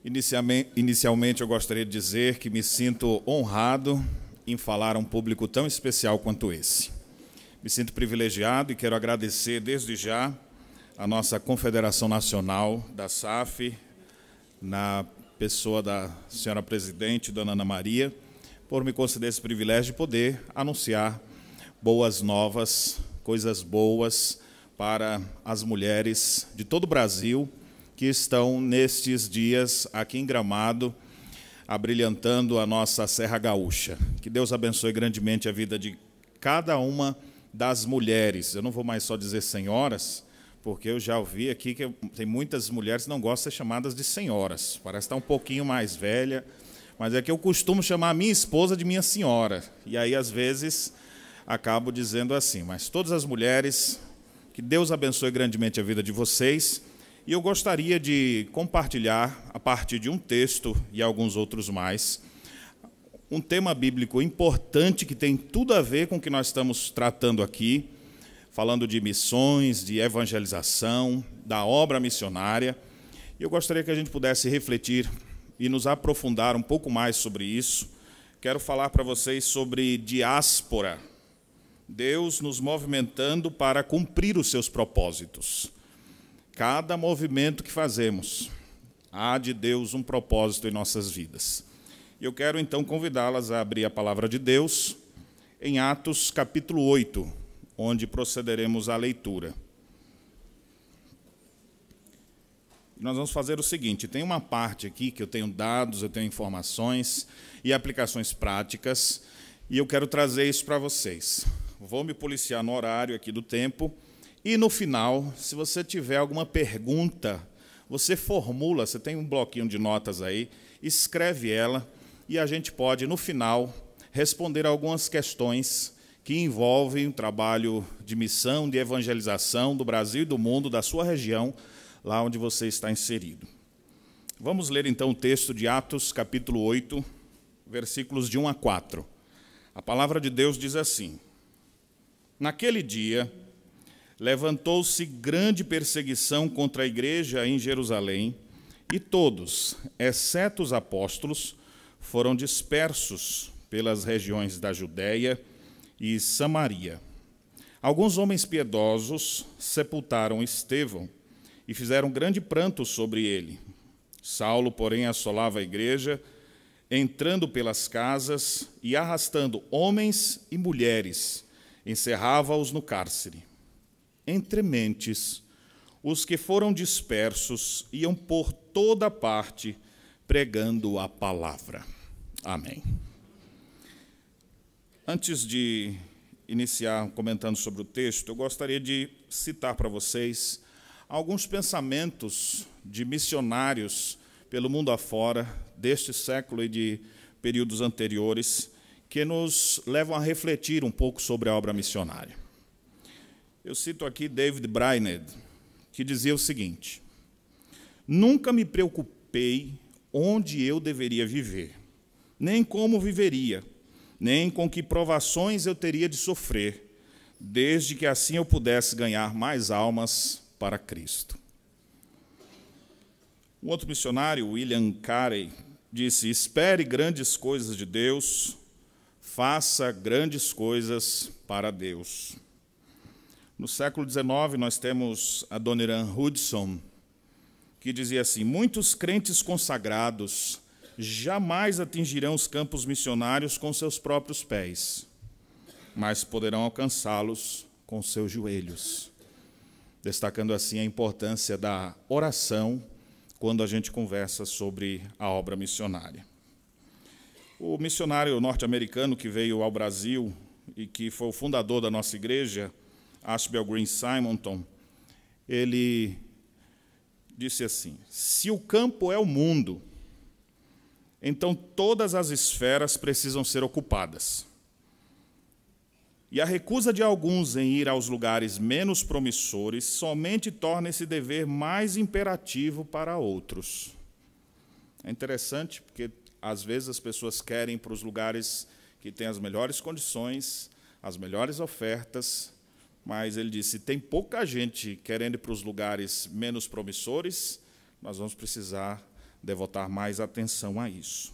Inicialmente, eu gostaria de dizer que me sinto honrado em falar a um público tão especial quanto esse. Me sinto privilegiado e quero agradecer desde já a nossa Confederação Nacional da SAF, na pessoa da senhora presidente, dona Ana Maria, por me conceder esse privilégio de poder anunciar boas novas, coisas boas para as mulheres de todo o Brasil que estão nestes dias aqui em Gramado, abrilhantando a nossa Serra Gaúcha. Que Deus abençoe grandemente a vida de cada uma das mulheres. Eu não vou mais só dizer senhoras, porque eu já ouvi aqui que tem muitas mulheres que não gostam de ser chamadas de senhoras. Parece estar um pouquinho mais velha, mas é que eu costumo chamar a minha esposa de minha senhora. E aí, às vezes, acabo dizendo assim. Mas todas as mulheres, que Deus abençoe grandemente a vida de vocês. E eu gostaria de compartilhar, a partir de um texto e alguns outros mais, um tema bíblico importante que tem tudo a ver com o que nós estamos tratando aqui, falando de missões, de evangelização, da obra missionária. E eu gostaria que a gente pudesse refletir e nos aprofundar um pouco mais sobre isso. Quero falar para vocês sobre diáspora, Deus nos movimentando para cumprir os seus propósitos. Cada movimento que fazemos, há de Deus um propósito em nossas vidas. E eu quero, então, convidá-las a abrir a palavra de Deus em Atos, capítulo 8, onde procederemos à leitura. Nós vamos fazer o seguinte, tem uma parte aqui que eu tenho dados, eu tenho informações e aplicações práticas, e eu quero trazer isso para vocês. Vou me policiar no horário aqui do tempo, e no final, se você tiver alguma pergunta, você formula, você tem um bloquinho de notas aí, escreve ela, e a gente pode, no final, responder algumas questões que envolvem o trabalho de missão, de evangelização do Brasil e do mundo, da sua região, lá onde você está inserido. Vamos ler, então, o texto de Atos, capítulo 8, versículos de 1 a 4. A palavra de Deus diz assim: Naquele dia, levantou-se grande perseguição contra a igreja em Jerusalém, e todos, exceto os apóstolos, foram dispersos pelas regiões da Judéia e Samaria. Alguns homens piedosos sepultaram Estevão e fizeram grande pranto sobre ele. Saulo, porém, assolava a igreja, entrando pelas casas e arrastando homens e mulheres, encerrava-os no cárcere. Entre mentes, os que foram dispersos iam por toda parte pregando a palavra. Amém. Antes de iniciar comentando sobre o texto, eu gostaria de citar para vocês alguns pensamentos de missionários pelo mundo afora, deste século e de períodos anteriores, que nos levam a refletir um pouco sobre a obra missionária. Eu cito aqui David Brainerd, que dizia o seguinte: nunca me preocupei onde eu deveria viver, nem como viveria, nem com que provações eu teria de sofrer, desde que assim eu pudesse ganhar mais almas para Cristo. Um outro missionário, William Carey, disse: espere grandes coisas de Deus, faça grandes coisas para Deus. No século XIX, nós temos a Adoniram Hudson, que dizia assim: muitos crentes consagrados jamais atingirão os campos missionários com seus próprios pés, mas poderão alcançá-los com seus joelhos. Destacando assim a importância da oração quando a gente conversa sobre a obra missionária. O missionário norte-americano que veio ao Brasil e que foi o fundador da nossa igreja, Ashbel Green Simonton, ele disse assim: se o campo é o mundo, então todas as esferas precisam ser ocupadas. E a recusa de alguns em ir aos lugares menos promissores somente torna esse dever mais imperativo para outros. É interessante porque, às vezes, as pessoas querem ir para os lugares que têm as melhores condições, as melhores ofertas, mas ele disse: se tem pouca gente querendo ir para os lugares menos promissores, nós vamos precisar devotar mais atenção a isso.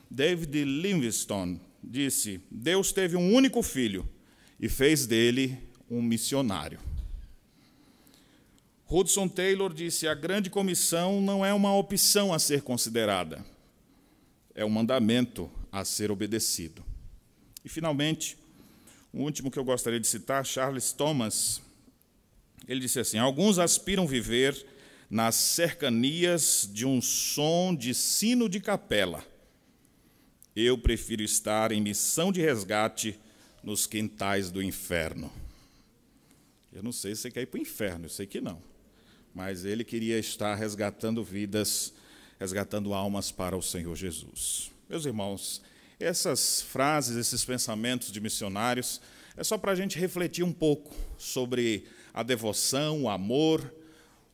David Livingstone disse: Deus teve um único filho e fez dele um missionário. Hudson Taylor disse: a grande comissão não é uma opção a ser considerada, é um mandamento a ser obedecido. E, finalmente, o último que eu gostaria de citar, Charles Thomas, ele disse assim: alguns aspiram viver nas cercanias de um som de sino de capela. Eu prefiro estar em missão de resgate nos quintais do inferno. Eu não sei se você quer ir para o inferno, eu sei que não. Mas ele queria estar resgatando vidas, resgatando almas para o Senhor Jesus. Meus irmãos, essas frases, esses pensamentos de missionários, é só para a gente refletir um pouco sobre a devoção, o amor,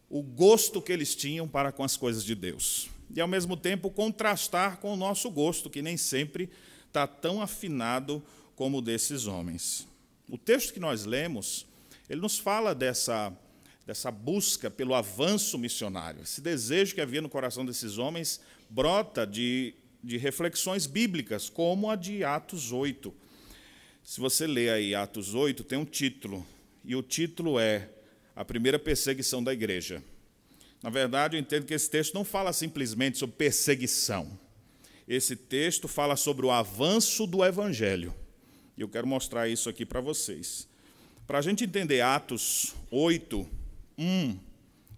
o gosto que eles tinham para com as coisas de Deus. E, ao mesmo tempo, contrastar com o nosso gosto, que nem sempre está tão afinado como o desses homens. O texto que nós lemos, ele nos fala dessa busca pelo avanço missionário. Esse desejo que havia no coração desses homens brota de reflexões bíblicas, como a de Atos 8. Se você ler aí Atos 8, tem um título, e o título é A Primeira Perseguição da Igreja. Na verdade, eu entendo que esse texto não fala simplesmente sobre perseguição. Esse texto fala sobre o avanço do Evangelho. E eu quero mostrar isso aqui para vocês. Para a gente entender Atos 8, 1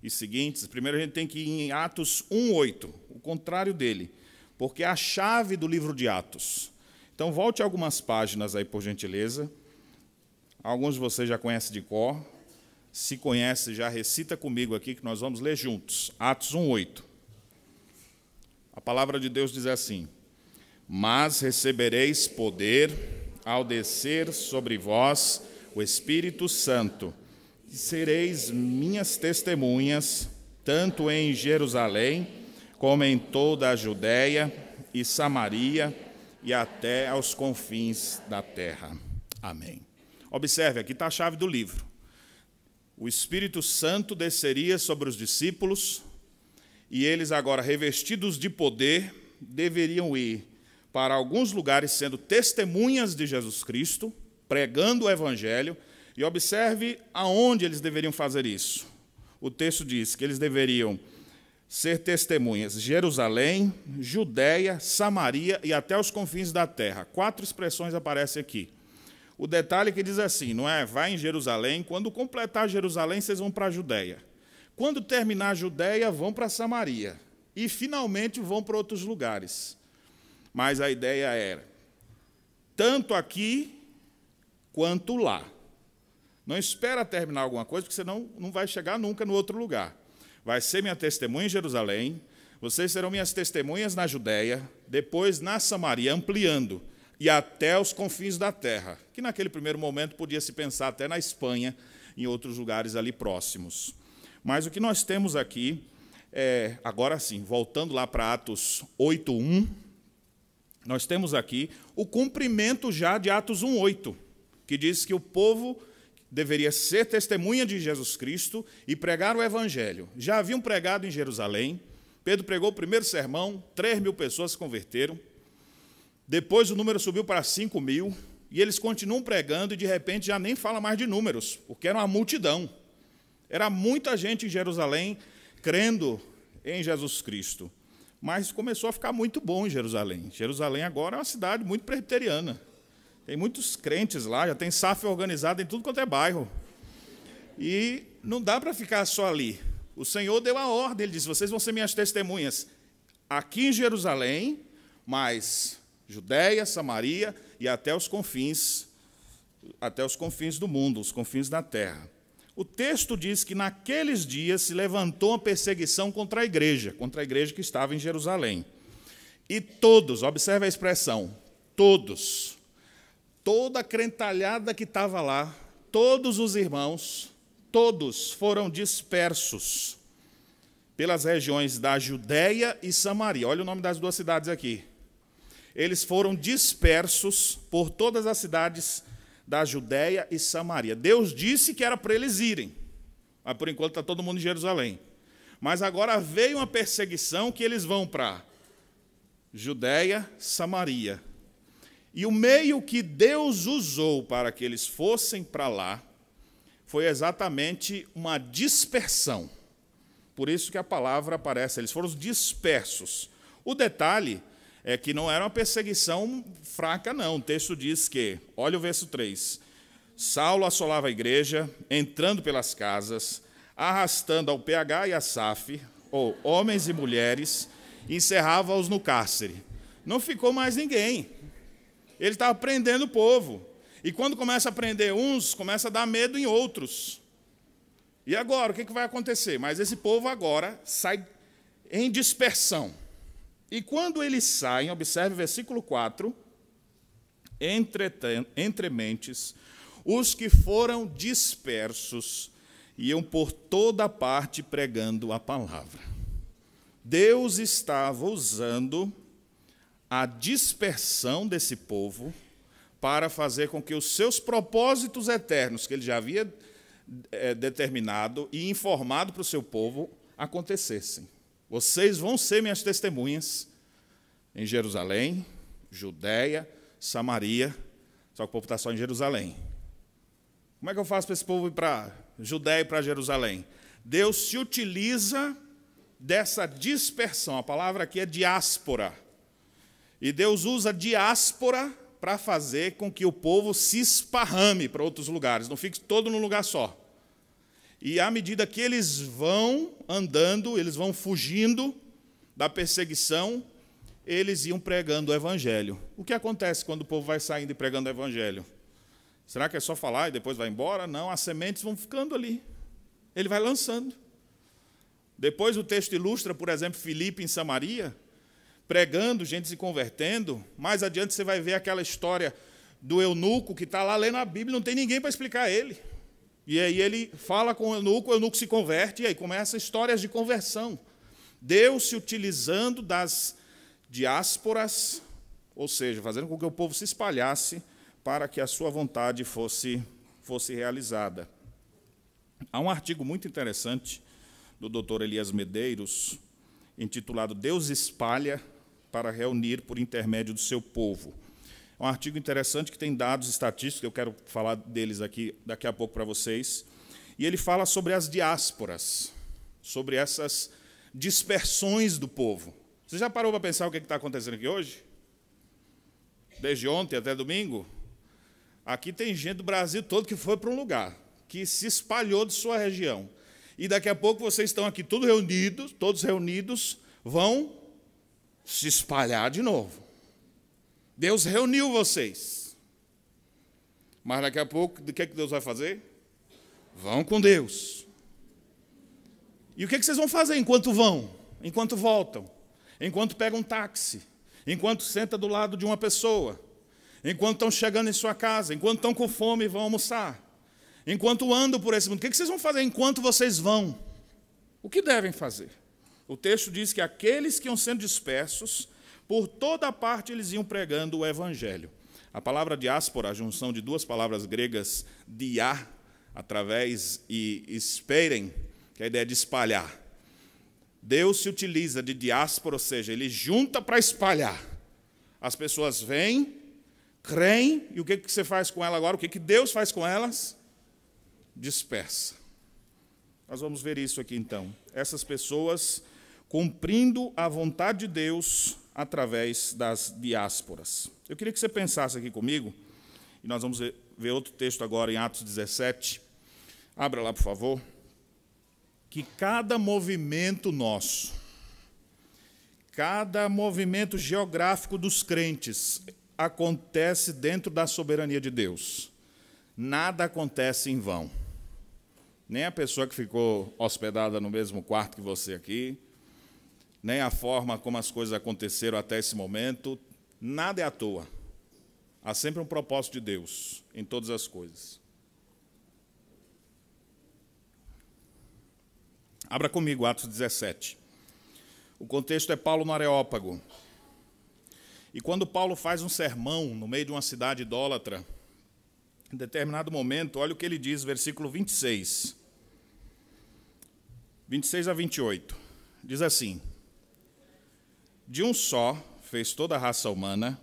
e seguintes, primeiro a gente tem que ir em Atos 1, 8, o contrário dele, porque é a chave do livro de Atos. Então, volte algumas páginas aí, por gentileza. Alguns de vocês já conhecem de cor. Se conhece, já recita comigo aqui, que nós vamos ler juntos. Atos 1, 8. A palavra de Deus diz assim: mas recebereis poder ao descer sobre vós o Espírito Santo, e sereis minhas testemunhas, tanto em Jerusalém, como em toda a Judéia e Samaria, e até aos confins da terra. Amém. Observe, aqui está a chave do livro. O Espírito Santo desceria sobre os discípulos, e eles agora, revestidos de poder, deveriam ir para alguns lugares sendo testemunhas de Jesus Cristo, pregando o Evangelho, e observe aonde eles deveriam fazer isso. O texto diz que eles deveriam ser testemunhas: Jerusalém, Judéia, Samaria e até os confins da terra. 4 expressões aparecem aqui. O detalhe que diz assim, não é, vai em Jerusalém, quando completar Jerusalém, vocês vão para a Judéia. Quando terminar a Judéia, vão para Samaria. E, finalmente, vão para outros lugares. Mas a ideia era, tanto aqui, quanto lá. Não espera terminar alguma coisa, porque senão não vai chegar nunca no outro lugar. Vai ser minha testemunha em Jerusalém, vocês serão minhas testemunhas na Judéia, depois na Samaria, ampliando, e até os confins da terra, que naquele primeiro momento podia se pensar até na Espanha, em outros lugares ali próximos. Mas o que nós temos aqui, agora sim, voltando lá para Atos 8:1, nós temos aqui o cumprimento já de Atos 1:8, que diz que o povo deveria ser testemunha de Jesus Cristo e pregar o Evangelho. Já haviam pregado em Jerusalém, Pedro pregou o primeiro sermão, 3.000 pessoas se converteram. Depois o número subiu para 5.000, e eles continuam pregando, e de repente já nem fala mais de números, porque era uma multidão. Era muita gente em Jerusalém crendo em Jesus Cristo. Mas começou a ficar muito bom em Jerusalém. Jerusalém agora é uma cidade muito presbiteriana. Tem muitos crentes lá, já tem SAF organizado em tudo quanto é bairro. E não dá para ficar só ali. O Senhor deu a ordem, ele disse: vocês vão ser minhas testemunhas aqui em Jerusalém, mas Judéia, Samaria e até os confins do mundo, os confins da terra. O texto diz que naqueles dias se levantou uma perseguição contra a igreja que estava em Jerusalém. E todos, observe a expressão, todos, toda a crentalhada que estava lá, todos os irmãos, todos foram dispersos pelas regiões da Judéia e Samaria. Olha o nome das duas cidades aqui. Eles foram dispersos por todas as cidades da Judéia e Samaria. Deus disse que era para eles irem, mas por enquanto está todo mundo em Jerusalém. Mas agora veio uma perseguição que eles vão para Judéia, Samaria. E o meio que Deus usou para que eles fossem para lá foi exatamente uma dispersão. Por isso que a palavra aparece, eles foram dispersos. O detalhe é que não era uma perseguição fraca, não. O texto diz que, olha o verso 3, Saulo assolava a igreja, entrando pelas casas, arrastando ao PH e a Saf, ou homens e mulheres, e encerrava-os no cárcere. Não ficou mais ninguém. Ele estava prendendo o povo. E quando começa a prender uns, começa a dar medo em outros. E agora, o que vai acontecer? Mas esse povo agora sai em dispersão. E quando eles saem, observe o versículo 4, entre mentes, os que foram dispersos iam por toda parte pregando a palavra. Deus estava usando a dispersão desse povo para fazer com que os seus propósitos eternos, que ele já havia determinado e informado para o seu povo, acontecessem. Vocês vão ser minhas testemunhas em Jerusalém, Judéia, Samaria, só que o povo está só em Jerusalém. Como é que eu faço para esse povo ir para Judéia e para Jerusalém? Deus se utiliza dessa dispersão, a palavra aqui é diáspora. E Deus usa diáspora para fazer com que o povo se esparrame para outros lugares, não fique todo num lugar só. E à medida que eles vão andando, eles vão fugindo da perseguição, eles iam pregando o evangelho. O que acontece quando o povo vai saindo e pregando o evangelho? Será que é só falar e depois vai embora? Não, as sementes vão ficando ali. Ele vai lançando. Depois o texto ilustra, por exemplo, Filipe em Samaria, pregando, gente se convertendo. Mais adiante você vai ver aquela história do eunuco que está lá lendo a Bíblia, não tem ninguém para explicar a ele. E aí ele fala com o eunuco se converte, e aí começa histórias de conversão. Deus se utilizando das diásporas, ou seja, fazendo com que o povo se espalhasse para que a sua vontade fosse realizada. Há um artigo muito interessante do Dr. Elias Medeiros, intitulado Deus espalha para reunir por intermédio do seu povo. É um artigo interessante que tem dados estatísticos, eu quero falar deles aqui daqui a pouco para vocês. E ele fala sobre as diásporas, sobre essas dispersões do povo. Você já parou para pensar o que está acontecendo aqui hoje? Desde ontem até domingo? Aqui tem gente do Brasil todo que foi para um lugar, que se espalhou de sua região. E daqui a pouco vocês estão aqui todos reunidos, vão se espalhar de novo. Deus reuniu vocês. Mas daqui a pouco, o que Deus vai fazer? Vão com Deus. E o que vocês vão fazer enquanto vão? Enquanto voltam? Enquanto pegam um táxi? Enquanto senta do lado de uma pessoa? Enquanto estão chegando em sua casa? Enquanto estão com fome e vão almoçar? Enquanto andam por esse mundo? O que vocês vão fazer enquanto vocês vão? O que devem fazer? O texto diz que aqueles que iam sendo dispersos, por toda parte eles iam pregando o evangelho. A palavra diáspora, a junção de duas palavras gregas, dia, através, e esperem, que é a ideia de espalhar. Deus se utiliza de diáspora, ou seja, ele junta para espalhar. As pessoas vêm, creem, e o que você faz com elas agora? O que Deus faz com elas? Dispersa. Nós vamos ver isso aqui então. Essas pessoas cumprindo a vontade de Deus através das diásporas. Eu queria que você pensasse aqui comigo, e nós vamos ver outro texto agora em Atos 17. Abra lá, por favor. Que cada movimento nosso, cada movimento geográfico dos crentes acontece dentro da soberania de Deus. Nada acontece em vão. Nem a pessoa que ficou hospedada no mesmo quarto que você aqui, nem a forma como as coisas aconteceram até esse momento, nada é à toa. Há sempre um propósito de Deus em todas as coisas. Abra comigo Atos 17. O contexto é Paulo no Areópago. E quando Paulo faz um sermão no meio de uma cidade idólatra, em determinado momento, olha o que ele diz, versículo 26. 26 a 28. Diz assim: de um só fez toda a raça humana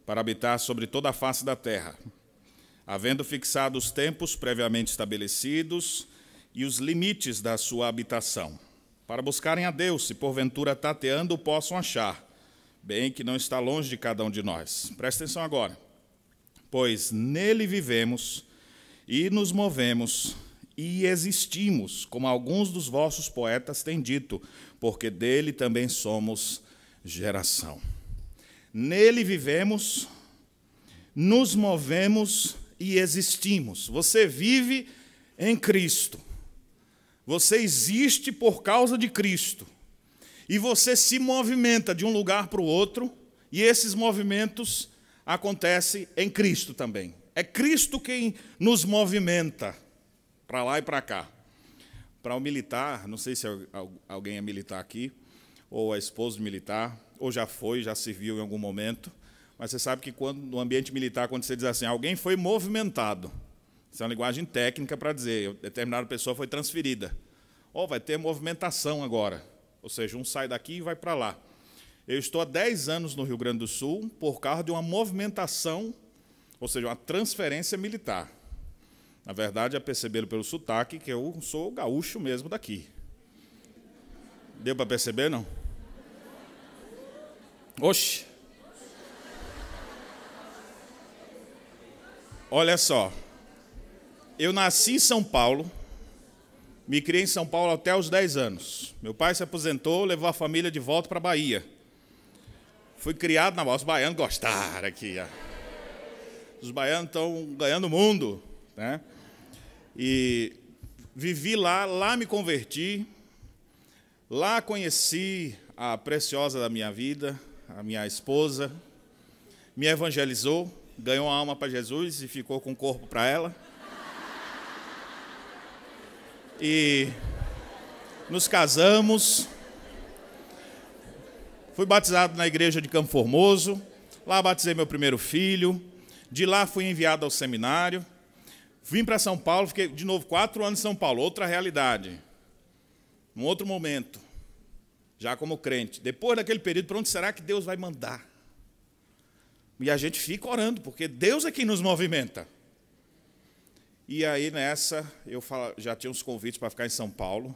para habitar sobre toda a face da terra, havendo fixado os tempos previamente estabelecidos e os limites da sua habitação, para buscarem a Deus, se porventura tateando o possam achar, bem que não está longe de cada um de nós. Presta atenção agora. Pois nele vivemos e nos movemos e existimos, como alguns dos vossos poetas têm dito, porque dele também somos geração. Nele vivemos, nos movemos e existimos. Você vive em Cristo. Você existe por causa de Cristo. E você se movimenta de um lugar para o outro, e esses movimentos acontecem em Cristo também. É Cristo quem nos movimenta para lá e para cá. Para o militar, não sei se alguém é militar aqui, ou é esposo de militar, ou já foi, já serviu em algum momento, mas você sabe que no ambiente militar, quando você diz assim, alguém foi movimentado, isso é uma linguagem técnica para dizer, determinada pessoa foi transferida. Ou vai ter movimentação agora, ou seja, um sai daqui e vai para lá. Eu estou há 10 anos no Rio Grande do Sul por causa de uma movimentação, ou seja, uma transferência militar. Na verdade, é perceber pelo sotaque que eu sou gaúcho mesmo daqui. Deu para perceber, não? Oxe! Olha só, eu nasci em São Paulo, me criei em São Paulo até os 10 anos. Meu pai se aposentou, levou a família de volta para a Bahia. Fui criado na Bahia. Os baianos gostaram aqui. Ó. Os baianos estão ganhando o mundo, né? E vivi lá me converti, lá conheci a preciosa da minha vida, a minha esposa, me evangelizou, ganhou uma alma para Jesus e ficou com o corpo para ela. E nos casamos, fui batizado na igreja de Campo Formoso, lá batizei meu primeiro filho, de lá fui enviado ao seminário, vim para São Paulo, fiquei de novo 4 anos em São Paulo, outra realidade, um outro momento, já como crente. Depois daquele período, para onde será que Deus vai mandar? E a gente fica orando, porque Deus é quem nos movimenta. E aí, nessa, já tinha uns convites para ficar em São Paulo,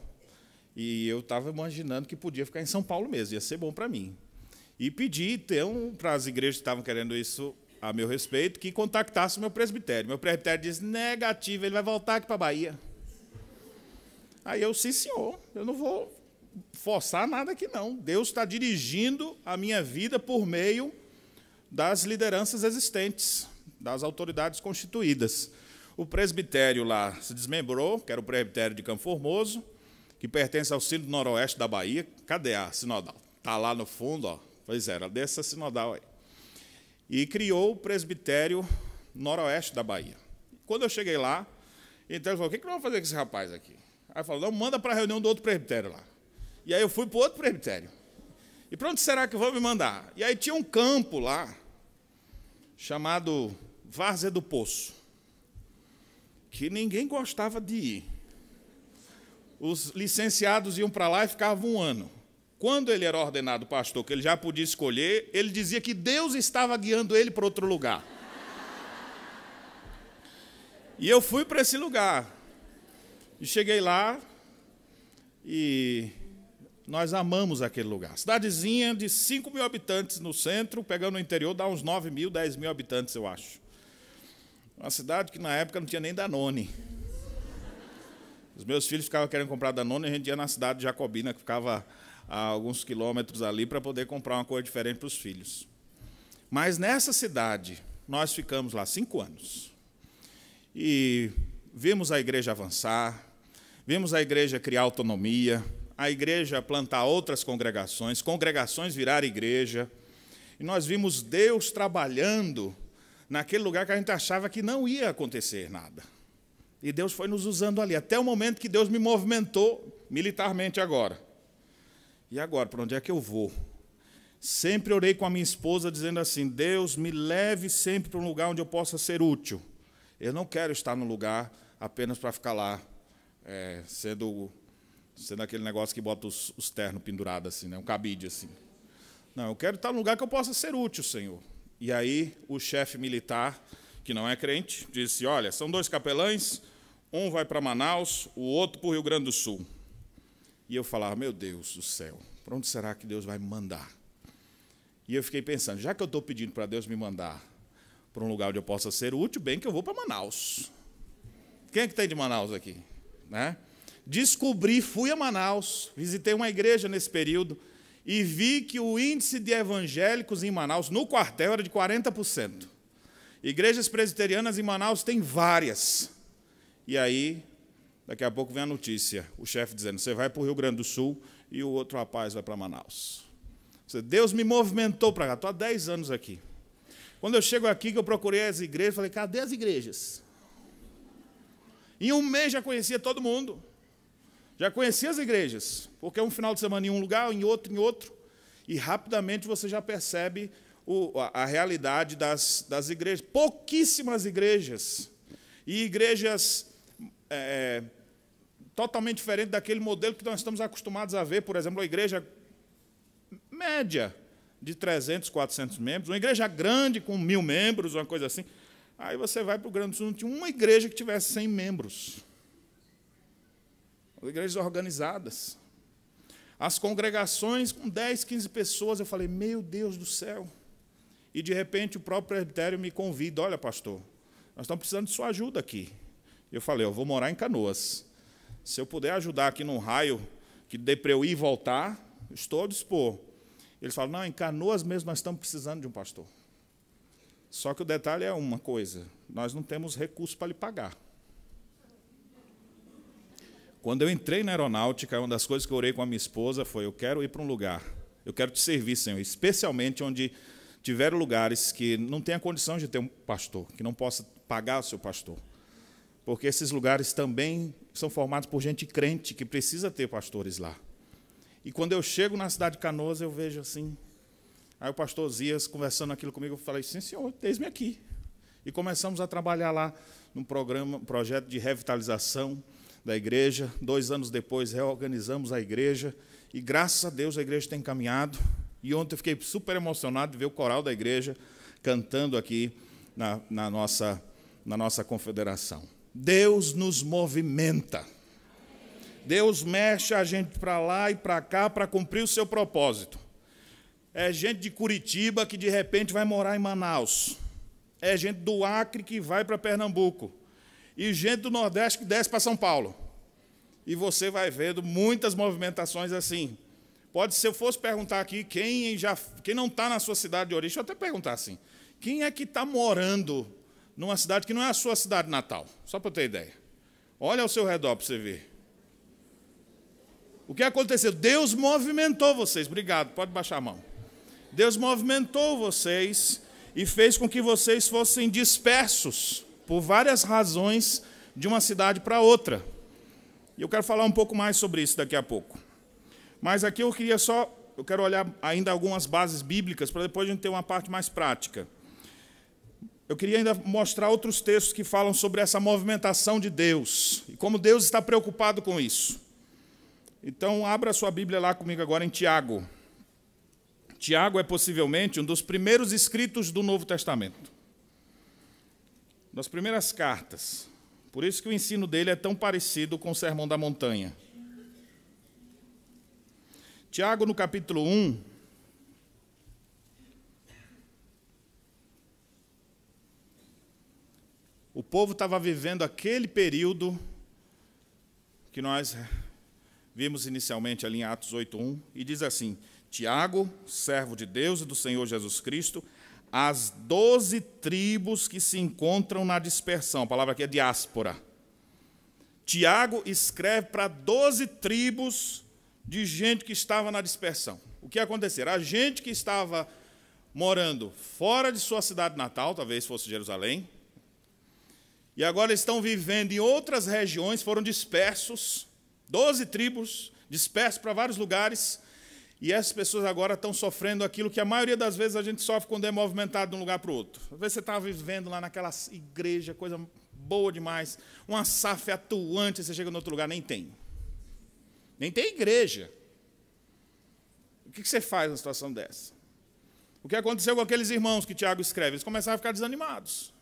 e eu estava imaginando que podia ficar em São Paulo mesmo, ia ser bom para mim. E pedi, para as igrejas que estavam querendo isso a meu respeito, que contactasse o meu presbitério. Meu presbitério disse, negativo, ele vai voltar aqui para a Bahia. Aí eu, sim, senhor, eu não vou forçar nada aqui, não. Deus está dirigindo a minha vida por meio das lideranças existentes, das autoridades constituídas. O presbitério lá se desmembrou, que era o presbitério de Campo Formoso, que pertence ao Sínodo Noroeste da Bahia. Cadê a sinodal? Está lá no fundo, ó. Pois é, era dessa sinodal aí. E criou o presbitério Noroeste da Bahia. Quando eu cheguei lá, então ele falou, o que nós vamos fazer com esse rapaz aqui? Aí ele falou, não, manda para a reunião do outro presbitério lá. E aí eu fui para o outro presbitério. E para onde será que vão me mandar? E aí tinha um campo lá, chamado Várzea do Poço, que ninguém gostava de ir. Os licenciados iam para lá e ficavam 1 ano. Quando ele era ordenado pastor, que ele já podia escolher, ele dizia que Deus estava guiando ele para outro lugar. E eu fui para esse lugar. E cheguei lá e nós amamos aquele lugar. Cidadezinha de 5 mil habitantes no centro, pegando o interior, dá uns 9 mil, 10 mil habitantes, eu acho. Uma cidade que na época não tinha nem Danone. Os meus filhos ficavam querendo comprar Danone, e a gente ia na cidade de Jacobina, que ficava a alguns quilômetros ali, para poder comprar uma coisa diferente para os filhos. Mas nessa cidade, nós ficamos lá 5 anos. E vimos a igreja avançar, vimos a igreja criar autonomia, a igreja plantar outras congregações virar igreja. E nós vimos Deus trabalhando naquele lugar que a gente achava que não ia acontecer nada. E Deus foi nos usando ali, até o momento que Deus me movimentou militarmente agora. E agora, para onde é que eu vou? Sempre orei com a minha esposa, dizendo assim, Deus, me leve sempre para um lugar onde eu possa ser útil. Eu não quero estar no lugar apenas para ficar lá, sendo Sendo aquele negócio que bota os ternos pendurados assim, né? Um cabide assim. Não, eu quero estar num lugar que eu possa ser útil, Senhor. E aí o chefe militar, que não é crente, disse, olha, são 2 capelães, um vai para Manaus, o outro para o Rio Grande do Sul. E eu falava, meu Deus do céu, para onde será que Deus vai me mandar? E eu fiquei pensando, já que eu estou pedindo para Deus me mandar para um lugar onde eu possa ser útil, bem que eu vou para Manaus. Quem é que tem de Manaus aqui? Né? Descobri, fui a Manaus, visitei uma igreja nesse período, e vi que o índice de evangélicos em Manaus, no quartel, era de 40%. Igrejas presbiterianas em Manaus tem várias. E aí, daqui a pouco vem a notícia, o chefe dizendo, você vai para o Rio Grande do Sul e o outro rapaz vai para Manaus. Deus me movimentou para cá, estou há 10 anos aqui. Quando eu chego aqui, que eu procurei as igrejas, falei, cadê as igrejas? Em um mês já conhecia todo mundo. Já conhecia as igrejas, porque um final de semana em um lugar, em outro, e rapidamente você já percebe a realidade das igrejas. Pouquíssimas igrejas, e igrejas totalmente diferentes daquele modelo que nós estamos acostumados a ver. Por exemplo, a igreja média de 300, 400 membros, uma igreja grande com 1.000 membros, uma coisa assim. Aí você vai para o Rio Grande do Sul, não tinha uma igreja que tivesse 100 membros. Igrejas organizadas. As congregações com 10, 15 pessoas, eu falei, meu Deus do céu. E, de repente, o próprio presbitério me convida, olha, pastor, nós estamos precisando de sua ajuda aqui. Eu falei, eu vou morar em Canoas. Se eu puder ajudar aqui num raio que dê para eu ir e voltar, estou a dispor. Eles falam, não, em Canoas mesmo nós estamos precisando de um pastor. Só que o detalhe é uma coisa, nós não temos recurso para lhe pagar. Quando eu entrei na aeronáutica, uma das coisas que eu orei com a minha esposa foi, eu quero ir para um lugar, eu quero te servir, Senhor, especialmente onde tiver lugares que não tenha condição de ter um pastor, que não possa pagar o seu pastor. Porque esses lugares também são formados por gente crente, que precisa ter pastores lá. E quando eu chego na cidade de Canoas, eu vejo assim, aí o pastor Zias conversando aquilo comigo, eu falei, sim, senhor, eis-me aqui. E começamos a trabalhar lá num projeto de revitalização da igreja. 2 anos depois, reorganizamos a igreja, e graças a Deus a igreja tem caminhado. E ontem eu fiquei super emocionado de ver o coral da igreja cantando aqui na nossa confederação. Deus nos movimenta. Deus mexe a gente para lá e para cá para cumprir o seu propósito. É gente de Curitiba que de repente vai morar em Manaus. É gente do Acre que vai para Pernambuco. E gente do Nordeste que desce para São Paulo. E você vai vendo muitas movimentações assim. Pode, se eu fosse perguntar aqui, quem não está na sua cidade de origem, deixa eu até perguntar assim, quem é que está morando numa cidade que não é a sua cidade natal? Só para eu ter ideia. Olha ao seu redor para você ver. O que aconteceu? Deus movimentou vocês. Obrigado, pode baixar a mão. Deus movimentou vocês e fez com que vocês fossem dispersos por várias razões de uma cidade para outra. E eu quero falar um pouco mais sobre isso daqui a pouco. Mas aqui eu quero olhar ainda algumas bases bíblicas para depois a gente ter uma parte mais prática. Eu queria ainda mostrar outros textos que falam sobre essa movimentação de Deus e como Deus está preocupado com isso. Então, abra a sua Bíblia lá comigo agora em Tiago. Tiago é possivelmente um dos primeiros escritos do Novo Testamento. Das primeiras cartas. Por isso que o ensino dele é tão parecido com o Sermão da Montanha. Tiago, no capítulo 1, o povo estava vivendo aquele período que nós vimos inicialmente ali em Atos 8:1, e diz assim, Tiago, servo de Deus e do Senhor Jesus Cristo, as 12 tribos que se encontram na dispersão. A palavra aqui é diáspora. Tiago escreve para 12 tribos de gente que estava na dispersão. O que aconteceu? A gente que estava morando fora de sua cidade natal, talvez fosse Jerusalém, e agora estão vivendo em outras regiões, foram dispersos, 12 tribos, dispersos para vários lugares, e essas pessoas agora estão sofrendo aquilo que a maioria das vezes a gente sofre quando é movimentado de um lugar para o outro. Às vezes você está vivendo lá naquela igreja, coisa boa demais, uma SAF atuante, você chega em outro lugar, nem tem. nem tem igreja. O que você faz numa situação dessa? O que aconteceu com aqueles irmãos que Tiago escreve? Eles começaram a ficar desanimados.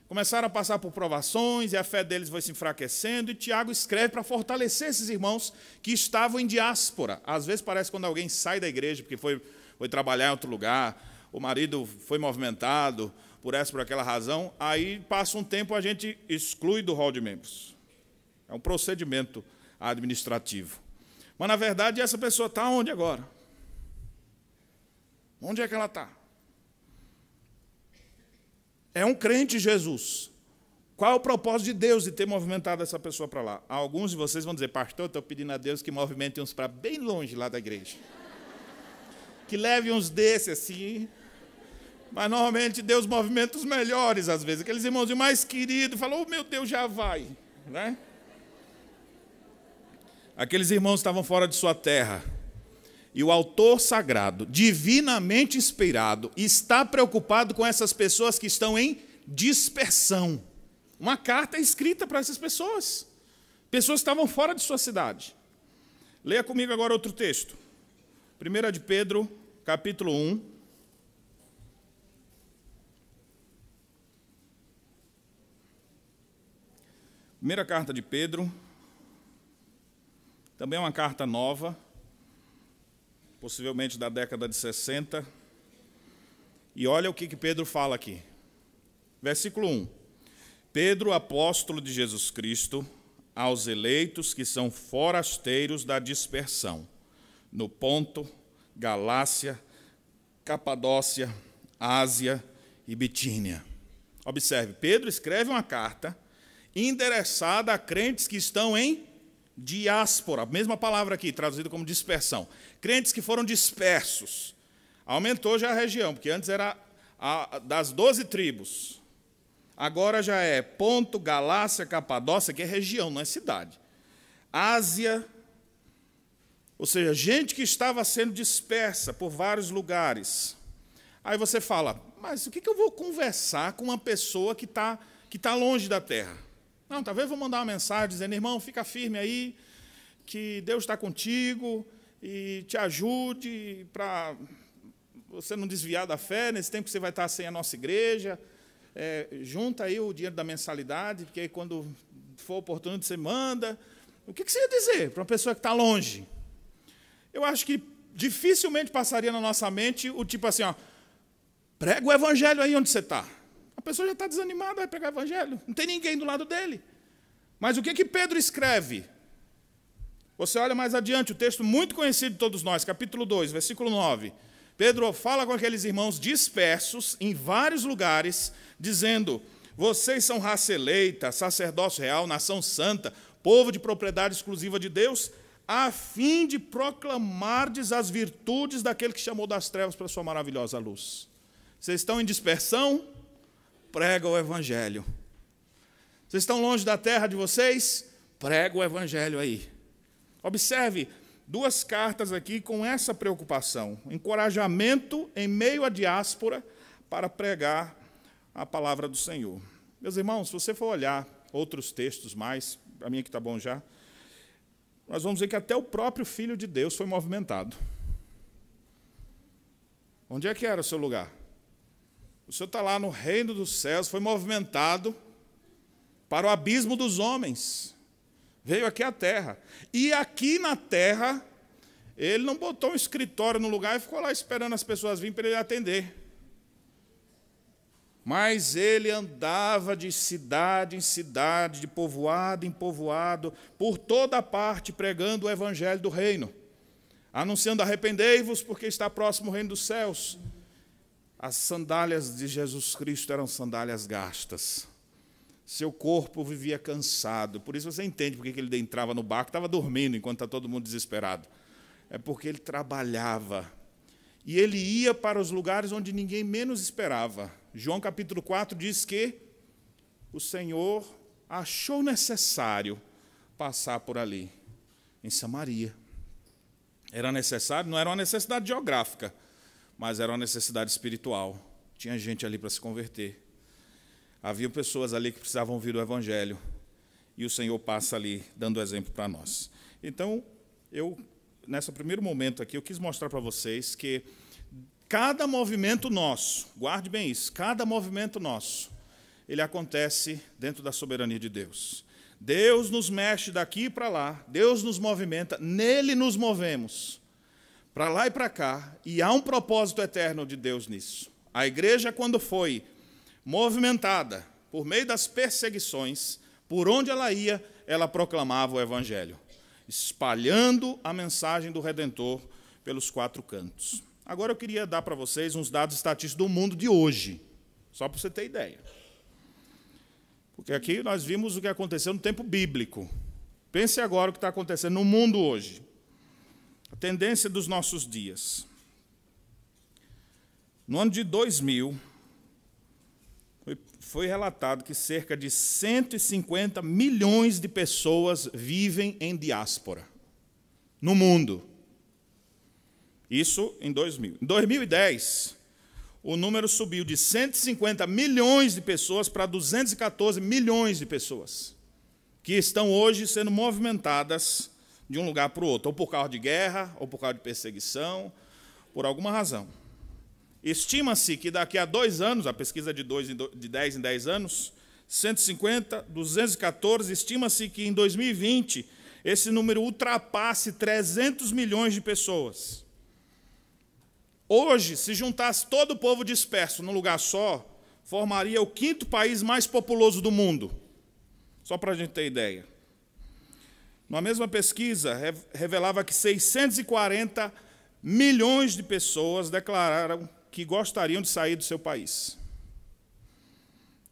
Começaram a passar por provações, e a fé deles foi se enfraquecendo, e Tiago escreve para fortalecer esses irmãos que estavam em diáspora. Às vezes parece quando alguém sai da igreja, porque foi trabalhar em outro lugar, o marido foi movimentado por essa, por aquela razão, aí passa um tempo, a gente exclui do hall de membros. É um procedimento administrativo. Mas, na verdade, essa pessoa está onde agora? Onde é que ela está? É um crente em Jesus. Qual é o propósito de Deus de ter movimentado essa pessoa para lá? Alguns de vocês vão dizer, pastor, estou pedindo a Deus que movimente uns para bem longe lá da igreja. Que leve uns desses assim. Mas, normalmente, Deus movimenta os melhores, às vezes. Aqueles irmãozinhos mais queridos, falam, oh, meu Deus, já vai. Né? Aqueles irmãos estavam fora de sua terra. E o autor sagrado, divinamente inspirado, está preocupado com essas pessoas que estão em dispersão. Uma carta é escrita para essas pessoas. Pessoas que estavam fora de sua cidade. Leia comigo agora outro texto. 1 de Pedro, capítulo 1. Primeira carta de Pedro. Também é uma carta nova. Possivelmente da década de 60. E olha o que Pedro fala aqui. Versículo 1. Pedro, apóstolo de Jesus Cristo, aos eleitos que são forasteiros da dispersão, no Ponto, Galácia, Capadócia, Ásia e Bitínia. Observe, Pedro escreve uma carta endereçada a crentes que estão em diáspora, a mesma palavra aqui, traduzida como dispersão. Crentes que foram dispersos. Aumentou já a região, porque antes era das 12 tribos. Agora já é Ponto, Galácia, Capadócia, que é região, não é cidade. Ásia, ou seja, gente que estava sendo dispersa por vários lugares. Aí você fala, mas o que eu vou conversar com uma pessoa que está longe da terra? Não, talvez eu vou mandar uma mensagem dizendo, irmão, fica firme aí, que Deus está contigo e te ajude para você não desviar da fé, nesse tempo que você vai estar sem a nossa igreja. Junta aí o dinheiro da mensalidade, porque aí quando for oportuno você manda. O que você ia dizer para uma pessoa que está longe? Eu acho que dificilmente passaria na nossa mente o tipo assim, ó, prega o evangelho aí onde você está. A pessoa já está desanimada, vai pregar o evangelho. Não tem ninguém do lado dele. Mas o que Pedro escreve? Você olha mais adiante, o texto muito conhecido de todos nós, capítulo 2, versículo 9. Pedro fala com aqueles irmãos dispersos em vários lugares, dizendo, vocês são raça eleita, sacerdócio real, nação santa, povo de propriedade exclusiva de Deus, a fim de proclamardes as virtudes daquele que chamou das trevas para a sua maravilhosa luz. Vocês estão em dispersão? Prega o evangelho. Vocês estão longe da terra de vocês? Prega o evangelho aí. Observe duas cartas aqui com essa preocupação. Encorajamento em meio à diáspora para pregar a palavra do Senhor. Meus irmãos, se você for olhar outros textos mais, para mim aqui está bom já, nós vamos ver que até o próprio Filho de Deus foi movimentado. Onde é que era o seu lugar? O Senhor está lá no reino dos céus, foi movimentado para o abismo dos homens. Veio aqui à terra. E aqui na terra, ele não botou um escritório no lugar e ficou lá esperando as pessoas virem para ele atender. Mas ele andava de cidade em cidade, de povoado em povoado, por toda parte, pregando o evangelho do reino. Anunciando, arrependei-vos, porque está próximo o reino dos céus. As sandálias de Jesus Cristo eram sandálias gastas. Seu corpo vivia cansado. Por isso você entende porque ele entrava no barco, estava dormindo enquanto está todo mundo desesperado. É porque ele trabalhava. E ele ia para os lugares onde ninguém menos esperava. João capítulo 4 diz que o Senhor achou necessário passar por ali, em Samaria. Era necessário, não era uma necessidade geográfica, mas era uma necessidade espiritual. Tinha gente ali para se converter. Havia pessoas ali que precisavam ouvir o evangelho. E o Senhor passa ali, dando exemplo para nós. Então, nesse primeiro momento aqui, eu quis mostrar para vocês que cada movimento nosso, guarde bem isso, cada movimento nosso, ele acontece dentro da soberania de Deus. Deus nos mexe daqui para lá, Deus nos movimenta, nele nos movemos, para lá e para cá, e há um propósito eterno de Deus nisso. A igreja, quando foi movimentada por meio das perseguições, por onde ela ia, ela proclamava o Evangelho, espalhando a mensagem do Redentor pelos 4 cantos. Agora eu queria dar para vocês uns dados estatísticos do mundo de hoje, só para você ter ideia. Porque aqui nós vimos o que aconteceu no tempo bíblico. Pense agora o que está acontecendo no mundo hoje. A tendência dos nossos dias. No ano de 2000, foi relatado que cerca de 150 milhões de pessoas vivem em diáspora no mundo. Isso em 2000. Em 2010, o número subiu de 150 milhões de pessoas para 214 milhões de pessoas, que estão hoje sendo movimentadas de um lugar para o outro, ou por causa de guerra, ou por causa de perseguição, por alguma razão. Estima-se que daqui a 2 anos, a pesquisa de 10 em 10 anos, 150, 214, estima-se que em 2020 esse número ultrapasse 300 milhões de pessoas. Hoje, se juntasse todo o povo disperso num lugar só, formaria o 5º país mais populoso do mundo. Só para a gente ter ideia. Uma mesma pesquisa revelava que 640 milhões de pessoas declararam que gostariam de sair do seu país.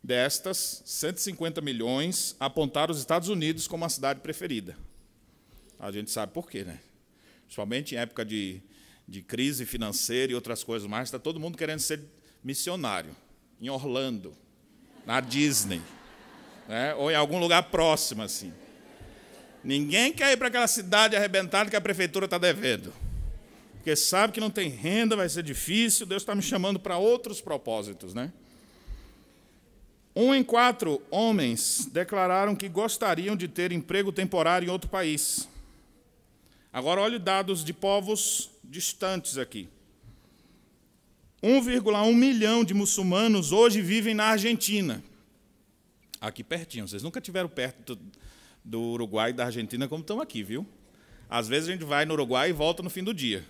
Destas, 150 milhões apontaram os Estados Unidos como a cidade preferida. A gente sabe por quê, né? Principalmente em época de crise financeira e outras coisas mais, está todo mundo querendo ser missionário, em Orlando, na Disney, né? Ou em algum lugar próximo, assim. Ninguém quer ir para aquela cidade arrebentada que a prefeitura está devendo, porque sabe que não tem renda, vai ser difícil, Deus está me chamando para outros propósitos, né? 1 em 4 homens declararam que gostariam de ter emprego temporário em outro país. Agora, olhe dados de povos distantes aqui. 1,1 milhão de muçulmanos hoje vivem na Argentina. Aqui pertinho. Vocês nunca estiveram perto do Uruguai e da Argentina como estão aqui, viu? Às vezes a gente vai no Uruguai e volta no fim do dia.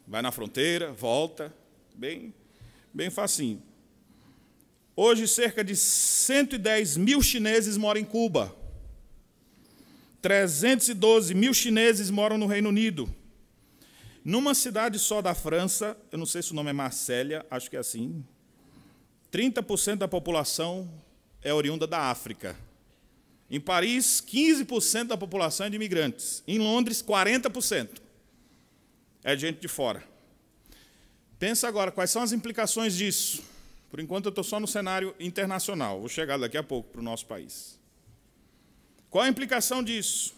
Vai na fronteira, volta, bem facinho. Hoje, cerca de 110 mil chineses moram em Cuba. 312 mil chineses moram no Reino Unido. Numa cidade só da França, eu não sei se o nome é Marsella, acho que é assim, 30% da população é oriunda da África. Em Paris, 15% da população é de imigrantes. Em Londres, 40% é de gente de fora. Pensa agora, quais são as implicações disso? Por enquanto, eu estou só no cenário internacional. Vou chegar daqui a pouco para o nosso país. Qual a implicação disso?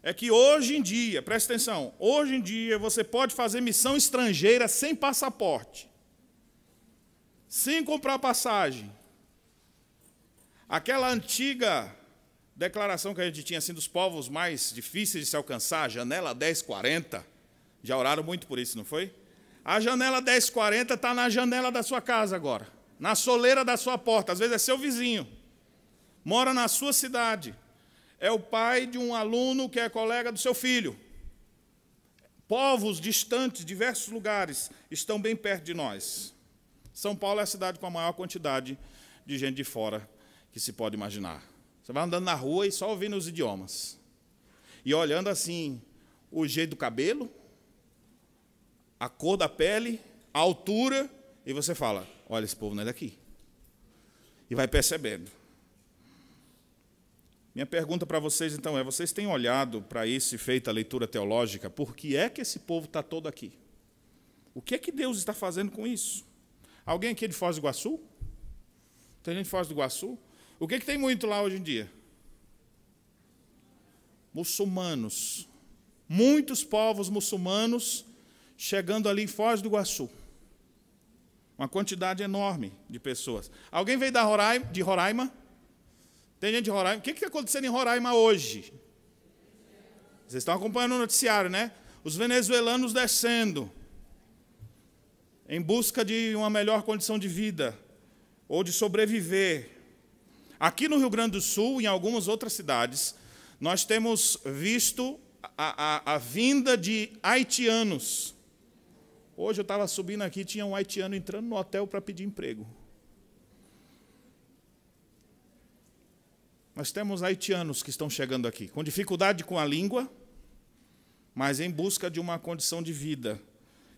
É que hoje em dia, presta atenção, hoje em dia você pode fazer missão estrangeira sem passaporte, sem comprar passagem. Aquela antiga declaração que a gente tinha assim, dos povos mais difíceis de se alcançar, janela 1040, já oraram muito por isso, não foi? A janela 1040 está na janela da sua casa agora, na soleira da sua porta, às vezes é seu vizinho, mora na sua cidade, é o pai de um aluno que é colega do seu filho. Povos distantes, diversos lugares, estão bem perto de nós. São Paulo é a cidade com a maior quantidade de gente de fora que se pode imaginar. Você vai andando na rua e só ouvindo os idiomas. E olhando assim, o jeito do cabelo, a cor da pele, a altura, e você fala, olha, esse povo não é daqui. E vai percebendo. Minha pergunta para vocês, então, é, vocês têm olhado para isso e feito a leitura teológica? Por que é que esse povo está todo aqui? O que é que Deus está fazendo com isso? Alguém aqui é de Foz do Iguaçu? Tem gente de Foz do Iguaçu? O que é que tem muito lá hoje em dia? Muçulmanos. Muitos povos muçulmanos chegando ali em Foz do Iguaçu. Uma quantidade enorme de pessoas. Alguém veio de Roraima? Tem gente de Roraima. O que está acontecendo em Roraima hoje? Vocês estão acompanhando o noticiário, né? Os venezuelanos descendo em busca de uma melhor condição de vida ou de sobreviver. Aqui no Rio Grande do Sul e em algumas outras cidades, nós temos visto a vinda de haitianos. Hoje eu estava subindo aqui, tinha um haitiano entrando no hotel para pedir emprego. Nós temos haitianos que estão chegando aqui, com dificuldade com a língua, mas em busca de uma condição de vida.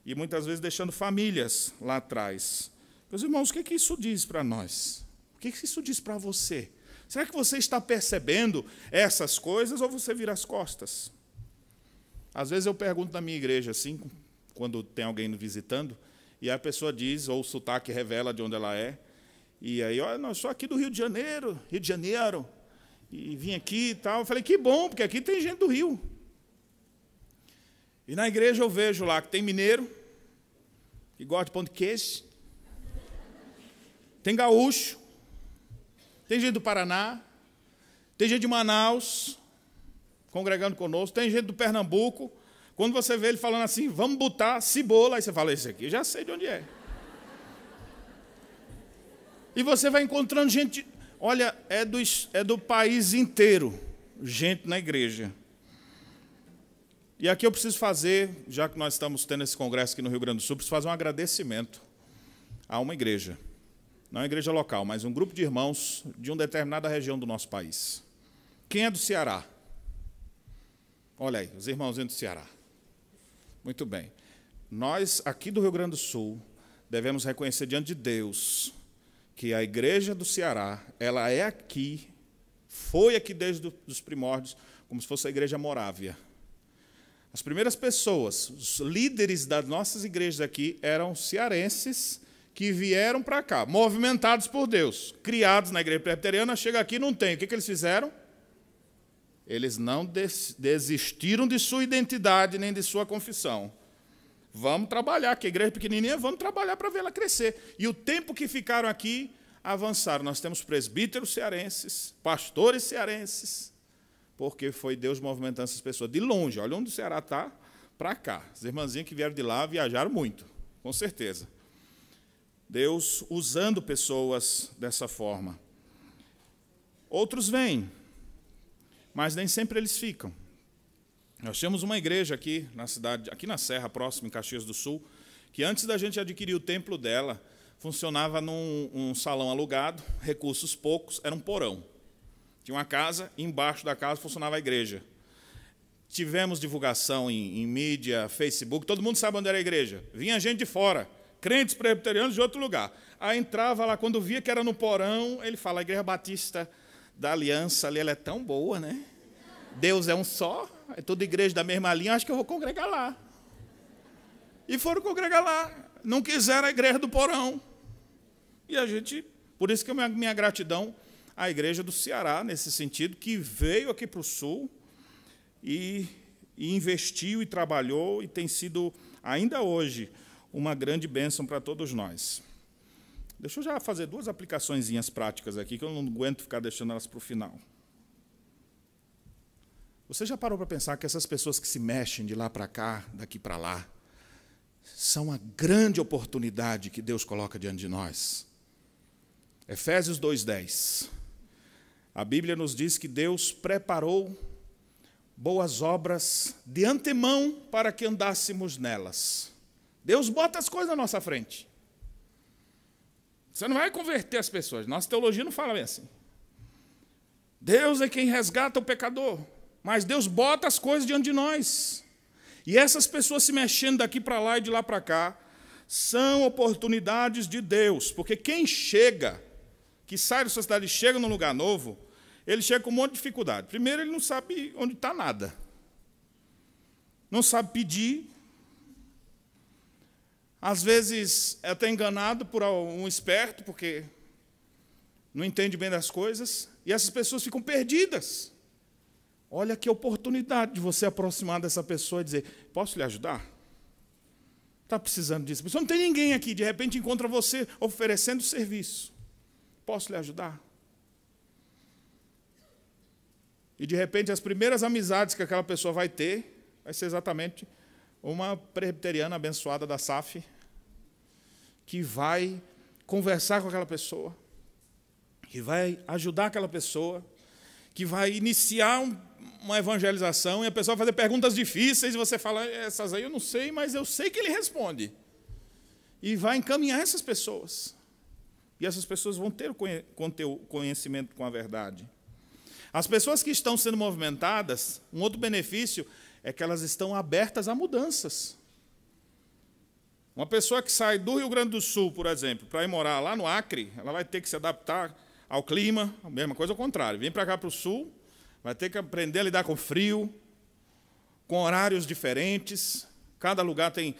E muitas vezes deixando famílias lá atrás. Meus irmãos, o que isso diz para nós? O que isso diz para você? Será que você está percebendo essas coisas ou você vira as costas? Às vezes eu pergunto na minha igreja, assim, quando tem alguém visitando, e a pessoa diz, ou o sotaque revela de onde ela é, e aí, olha, nós sou aqui do Rio de Janeiro, e vim aqui e tal. Eu falei, que bom, porque aqui tem gente do Rio. E na igreja eu vejo lá que tem mineiro, que gosta de pão de queijo, tem gaúcho, tem gente do Paraná, tem gente de Manaus, congregando conosco, tem gente do Pernambuco. Quando você vê ele falando assim, vamos botar cebola, aí você fala, esse aqui já sei de onde é. E você vai encontrando gente, olha, é do país inteiro, gente na igreja. E aqui eu preciso fazer, já que nós estamos tendo esse congresso aqui no Rio Grande do Sul, preciso fazer um agradecimento a uma igreja. Não é uma igreja local, mas um grupo de irmãos de uma determinada região do nosso país. Quem é do Ceará? Olha aí, os irmãozinhos do Ceará. Muito bem. Nós, aqui do Rio Grande do Sul, devemos reconhecer diante de Deus que a igreja do Ceará, ela é aqui, foi aqui desde os primórdios, como se fosse a igreja Morávia. As primeiras pessoas, os líderes das nossas igrejas aqui, eram cearenses que vieram para cá, movimentados por Deus, criados na igreja presbiteriana, chega aqui e não tem. O que eles fizeram? Eles não desistiram de sua identidade nem de sua confissão. Vamos trabalhar, que a igreja é pequenininha, vamos trabalhar para vê-la crescer. E o tempo que ficaram aqui, avançaram. Nós temos presbíteros cearenses, pastores cearenses, porque foi Deus movimentando essas pessoas de longe. Olha onde o Ceará está, para cá. As irmãzinhas que vieram de lá viajaram muito, com certeza. Deus usando pessoas dessa forma. Outros vêm, mas nem sempre eles ficam. Nós temos uma igreja aqui na cidade, aqui na Serra, próximo, em Caxias do Sul, que antes da gente adquirir o templo dela, funcionava num salão alugado, recursos poucos, era um porão. Tinha uma casa, e embaixo da casa funcionava a igreja. Tivemos divulgação em mídia, Facebook, todo mundo sabe onde era a igreja. Vinha gente de fora, crentes presbiterianos de outro lugar. Aí entrava lá, quando via que era no porão, ele fala, a Igreja Batista da Aliança ali, ela é tão boa, né? Deus é um só, é toda igreja da mesma linha, acho que eu vou congregar lá. E foram congregar lá, não quiseram a igreja do porão. E a gente, por isso que a minha gratidão à igreja do Ceará, nesse sentido, que veio aqui para o Sul e investiu e trabalhou e tem sido, ainda hoje, uma grande bênção para todos nós. Deixa eu já fazer duas aplicaçõezinhas práticas aqui, que eu não aguento ficar deixando elas para o final. Você já parou para pensar que essas pessoas que se mexem de lá para cá, daqui para lá, são a grande oportunidade que Deus coloca diante de nós? Efésios 2:10. A Bíblia nos diz que Deus preparou boas obras de antemão para que andássemos nelas. Deus bota as coisas na nossa frente. Você não vai converter as pessoas. Nossa teologia não fala bem assim. Deus é quem resgata o pecador. Mas Deus bota as coisas diante de nós. E essas pessoas se mexendo daqui para lá e de lá para cá, são oportunidades de Deus. Porque quem chega, que sai da sua cidade e chega num lugar novo, ele chega com um monte de dificuldade. Primeiro, ele não sabe onde está nada. Não sabe pedir. Às vezes é até enganado por um esperto, porque não entende bem das coisas. E essas pessoas ficam perdidas. Olha que oportunidade de você aproximar dessa pessoa e dizer, posso lhe ajudar? Está precisando disso? A pessoa não tem ninguém aqui, de repente encontra você oferecendo serviço. Posso lhe ajudar? E, de repente, as primeiras amizades que aquela pessoa vai ter vai ser exatamente uma presbiteriana abençoada da SAF, que vai conversar com aquela pessoa, que vai ajudar aquela pessoa, que vai iniciar uma evangelização, e a pessoa vai fazer perguntas difíceis, e você fala, essas aí eu não sei, mas eu sei que ele responde. E vai encaminhar essas pessoas. E essas pessoas vão ter o conhecimento com a verdade. As pessoas que estão sendo movimentadas, um outro benefício é que elas estão abertas a mudanças. Uma pessoa que sai do Rio Grande do Sul, por exemplo, para ir morar lá no Acre, ela vai ter que se adaptar ao clima, a mesma coisa ao contrário. Vem para cá para o Sul, vai ter que aprender a lidar com frio, com horários diferentes, cada lugar tem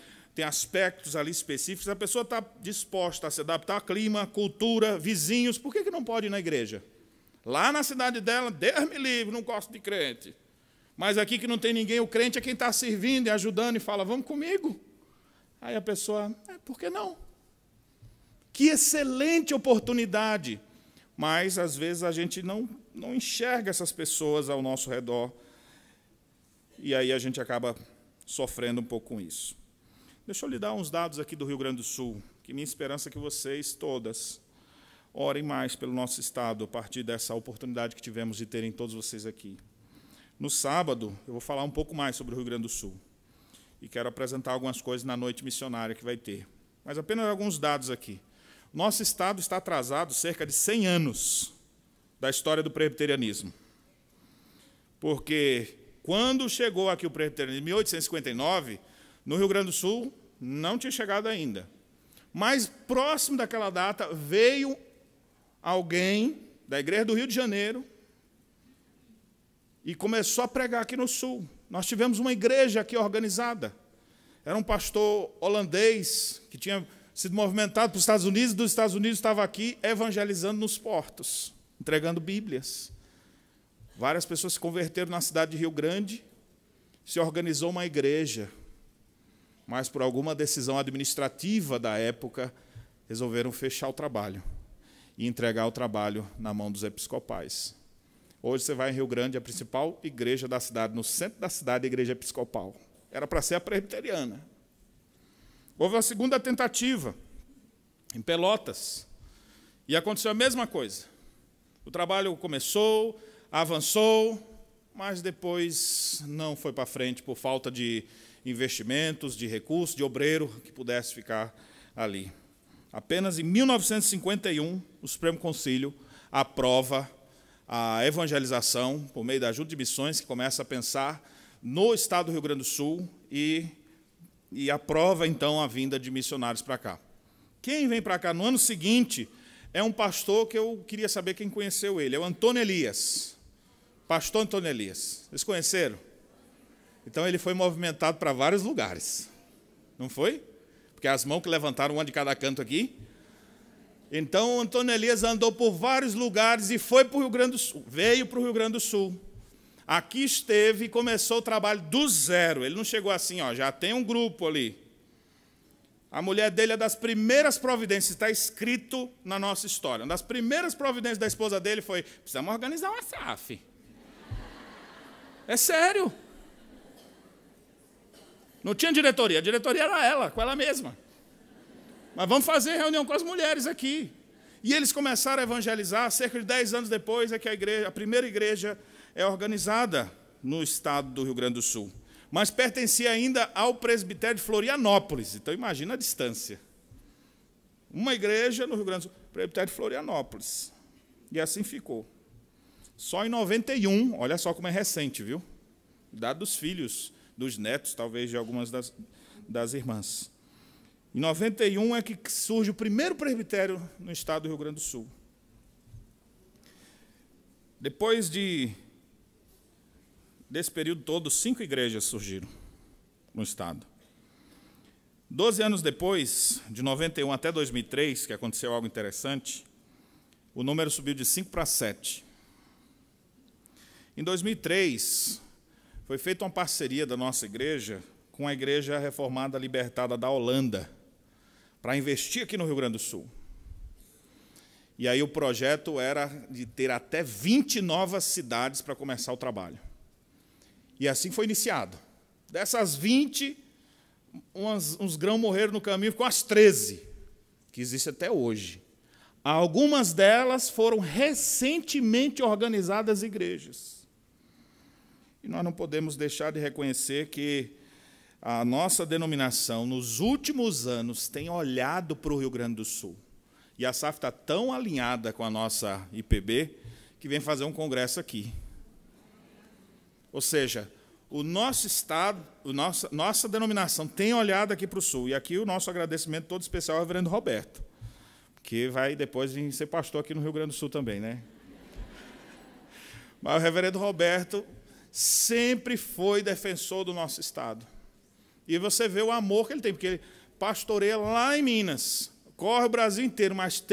aspectos ali específicos. A pessoa está disposta a se adaptar ao clima, cultura, vizinhos, por que não pode ir na igreja? Lá na cidade dela, Deus me livre, não gosto de crente. Mas aqui que não tem ninguém, o crente é quem está servindo e ajudando e fala, vamos comigo. Aí a pessoa, por que não? Que excelente oportunidade. Mas, às vezes, a gente não enxerga essas pessoas ao nosso redor. E aí a gente acaba sofrendo um pouco com isso. Deixa eu lhe dar uns dados aqui do Rio Grande do Sul, que minha esperança é que vocês todas orem mais pelo nosso estado, a partir dessa oportunidade que tivemos de terem todos vocês aqui. No sábado, eu vou falar um pouco mais sobre o Rio Grande do Sul. E quero apresentar algumas coisas na noite missionária que vai ter. Mas apenas alguns dados aqui. Nosso estado está atrasado cerca de 100 anos da história do presbiterianismo. Porque quando chegou aqui o presbiterianismo, em 1859, no Rio Grande do Sul, não tinha chegado ainda. Mas, próximo daquela data, veio alguém da Igreja do Rio de Janeiro e começou a pregar aqui no Sul. Nós tivemos uma igreja aqui organizada. Era um pastor holandês que tinha sido movimentado para os Estados Unidos, e dos Estados Unidos estava aqui evangelizando nos portos, entregando Bíblias. Várias pessoas se converteram na cidade de Rio Grande, se organizou uma igreja, mas por alguma decisão administrativa da época, resolveram fechar o trabalho e entregar o trabalho na mão dos episcopais. Hoje você vai em Rio Grande, a principal igreja da cidade, no centro da cidade, a igreja episcopal. Era para ser a presbiteriana. Houve uma segunda tentativa, em Pelotas, e aconteceu a mesma coisa. O trabalho começou, avançou, mas depois não foi para frente por falta de investimentos, de recursos, de obreiro que pudesse ficar ali. Apenas em 1951, o Supremo Concílio aprova a evangelização por meio da Junta de Missões, que começa a pensar no estado do Rio Grande do Sul e aprova, então, a vinda de missionários para cá. Quem vem para cá no ano seguinte é um pastor que eu queria saber quem conheceu ele, é o Antônio Elias. Pastor Antônio Elias. Vocês conheceram? Então, ele foi movimentado para vários lugares. Não foi? Porque as mãos que levantaram, uma de cada canto aqui. Então, o Antônio Elias andou por vários lugares e foi para o Rio Grande do Sul. Veio para o Rio Grande do Sul. Aqui esteve e começou o trabalho do zero. Ele não chegou assim, já tem um grupo ali. A mulher dele é das primeiras providências, está escrito na nossa história. Uma das primeiras providências da esposa dele foi, precisamos organizar uma SAF. É sério. Não tinha diretoria, a diretoria era ela, com ela mesma. Mas vamos fazer reunião com as mulheres aqui. E eles começaram a evangelizar, cerca de 10 anos depois é que a primeira igreja é organizada no estado do Rio Grande do Sul. Mas pertencia ainda ao presbitério de Florianópolis. Então, imagina a distância. Uma igreja no Rio Grande do Sul, presbitério de Florianópolis. E assim ficou. Só em 91, olha só como é recente, viu? Idade dos filhos, dos netos, talvez, de algumas das irmãs. Em 91 é que surge o primeiro presbitério no estado do Rio Grande do Sul. Depois desse período todo, 5 igrejas surgiram no estado. 12 anos depois, de 91 até 2003, que aconteceu algo interessante, o número subiu de 5 para 7. Em 2003, foi feita uma parceria da nossa igreja com a Igreja Reformada Libertada da Holanda, para investir aqui no Rio Grande do Sul. E aí o projeto era de ter até 20 novas cidades para começar o trabalho. E assim foi iniciado. Dessas 20, uns grãos morreram no caminho, ficou as 13, que existem até hoje. Algumas delas foram recentemente organizadas igrejas. E nós não podemos deixar de reconhecer que a nossa denominação, nos últimos anos, tem olhado para o Rio Grande do Sul. E a SAF está tão alinhada com a nossa IPB que vem fazer um congresso aqui. Ou seja, o nosso estado, nossa denominação tem olhado aqui para o Sul. E aqui o nosso agradecimento todo especial ao reverendo Roberto, que vai depois vir ser pastor aqui no Rio Grande do Sul também, né? Mas o reverendo Roberto sempre foi defensor do nosso estado. E você vê o amor que ele tem, porque ele pastoreia lá em Minas, corre o Brasil inteiro, mas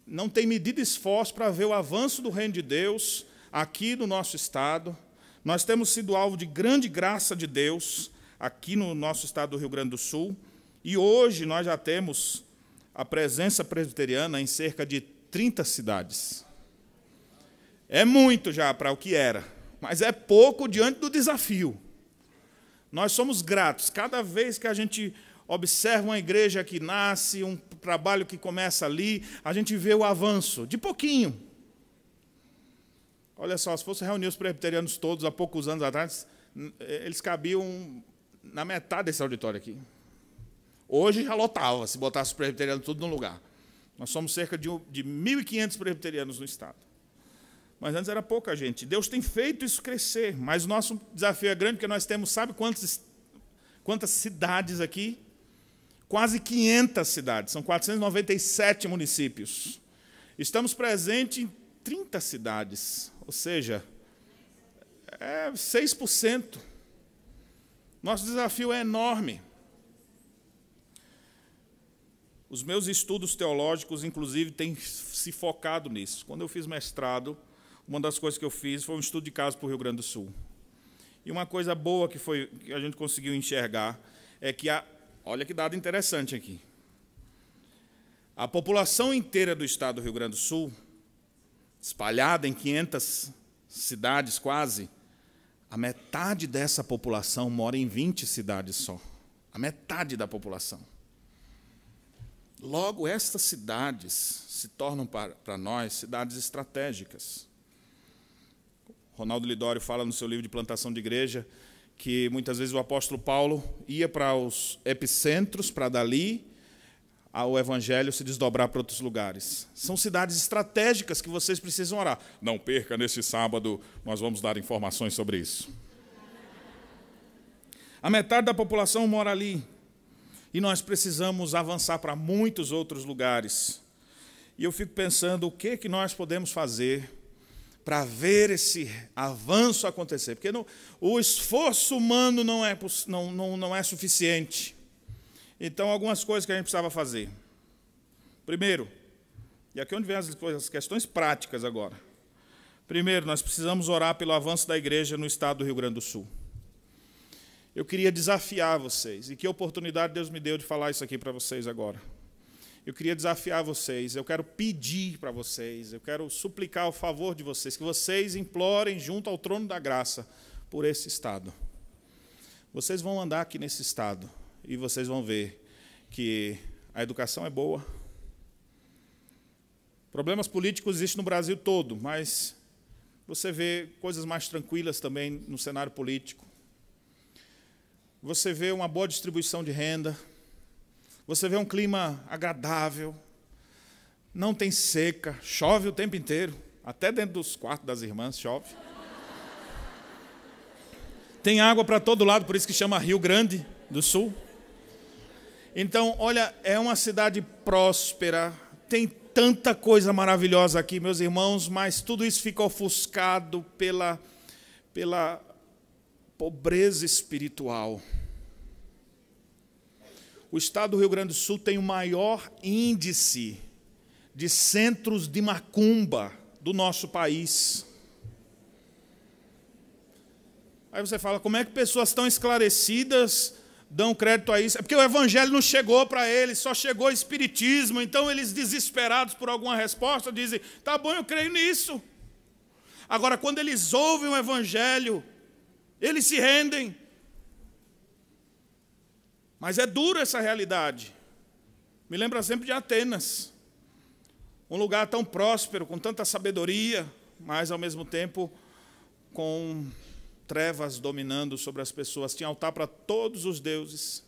não tem medido esforço para ver o avanço do reino de Deus aqui no nosso estado. Nós temos sido alvo de grande graça de Deus aqui no nosso estado do Rio Grande do Sul, e hoje nós já temos a presença presbiteriana em cerca de 30 cidades. É muito já para o que era, mas é pouco diante do desafio. Nós somos gratos. Cada vez que a gente observa uma igreja que nasce, um trabalho que começa ali, a gente vê o avanço, de pouquinho. Olha só, se fosse reunir os presbiterianos todos há poucos anos atrás, eles cabiam na metade desse auditório aqui. Hoje já lotava, se botasse os presbiterianos tudo no lugar. Nós somos cerca de 1.500 presbiterianos no estado. Mas antes era pouca gente. Deus tem feito isso crescer, mas o nosso desafio é grande, porque nós temos, sabe quantas cidades aqui? Quase 500 cidades, são 497 municípios. Estamos presentes em 30 cidades, ou seja, 6%. Nosso desafio é enorme. Os meus estudos teológicos, inclusive, têm se focado nisso. Quando eu fiz mestrado, uma das coisas que eu fiz foi um estudo de caso para o Rio Grande do Sul. E uma coisa boa que a gente conseguiu enxergar é que, olha que dado interessante aqui, a população inteira do estado do Rio Grande do Sul, espalhada em 500 cidades quase, a metade dessa população mora em 20 cidades só. A metade da população. Logo, estas cidades se tornam para nós cidades estratégicas. Ronaldo Lidório fala no seu livro de Plantação de Igreja que muitas vezes o apóstolo Paulo ia para os epicentros, para dali o evangelho se desdobrar para outros lugares. São cidades estratégicas que vocês precisam orar. Não perca, neste sábado nós vamos dar informações sobre isso. A metade da população mora ali. E nós precisamos avançar para muitos outros lugares. E eu fico pensando o que nós podemos fazer para ver esse avanço acontecer. Porque o esforço humano não é suficiente. Então, algumas coisas que a gente precisava fazer. Primeiro, e aqui é onde vem as questões práticas agora. Primeiro, nós precisamos orar pelo avanço da igreja no estado do Rio Grande do Sul. Eu queria desafiar vocês, e que oportunidade Deus me deu de falar isso aqui para vocês agora. Eu queria desafiar vocês, eu quero pedir para vocês, eu quero suplicar o favor de vocês, que vocês implorem junto ao trono da graça por esse estado. Vocês vão andar aqui nesse estado e vocês vão ver que a educação é boa. Problemas políticos existem no Brasil todo, mas você vê coisas mais tranquilas também no cenário político. Você vê uma boa distribuição de renda. Você vê um clima agradável. Não tem seca. Chove o tempo inteiro. Até dentro dos quartos das irmãs chove. Tem água para todo lado, por isso que chama Rio Grande do Sul. Então, olha, é uma cidade próspera. Tem tanta coisa maravilhosa aqui, meus irmãos, mas tudo isso fica ofuscado pela pobreza espiritual. O estado do Rio Grande do Sul tem o maior índice de centros de macumba do nosso país. Aí você fala, como é que pessoas tão esclarecidas dão crédito a isso. É porque o evangelho não chegou para eles, só chegou o espiritismo. Então eles, desesperados por alguma resposta, dizem, tá bom, eu creio nisso. Agora, quando eles ouvem o evangelho, eles se rendem. Mas é dura essa realidade. Me lembra sempre de Atenas. Um lugar tão próspero, com tanta sabedoria, mas ao mesmo tempo com trevas dominando sobre as pessoas. Tinha altar para todos os deuses,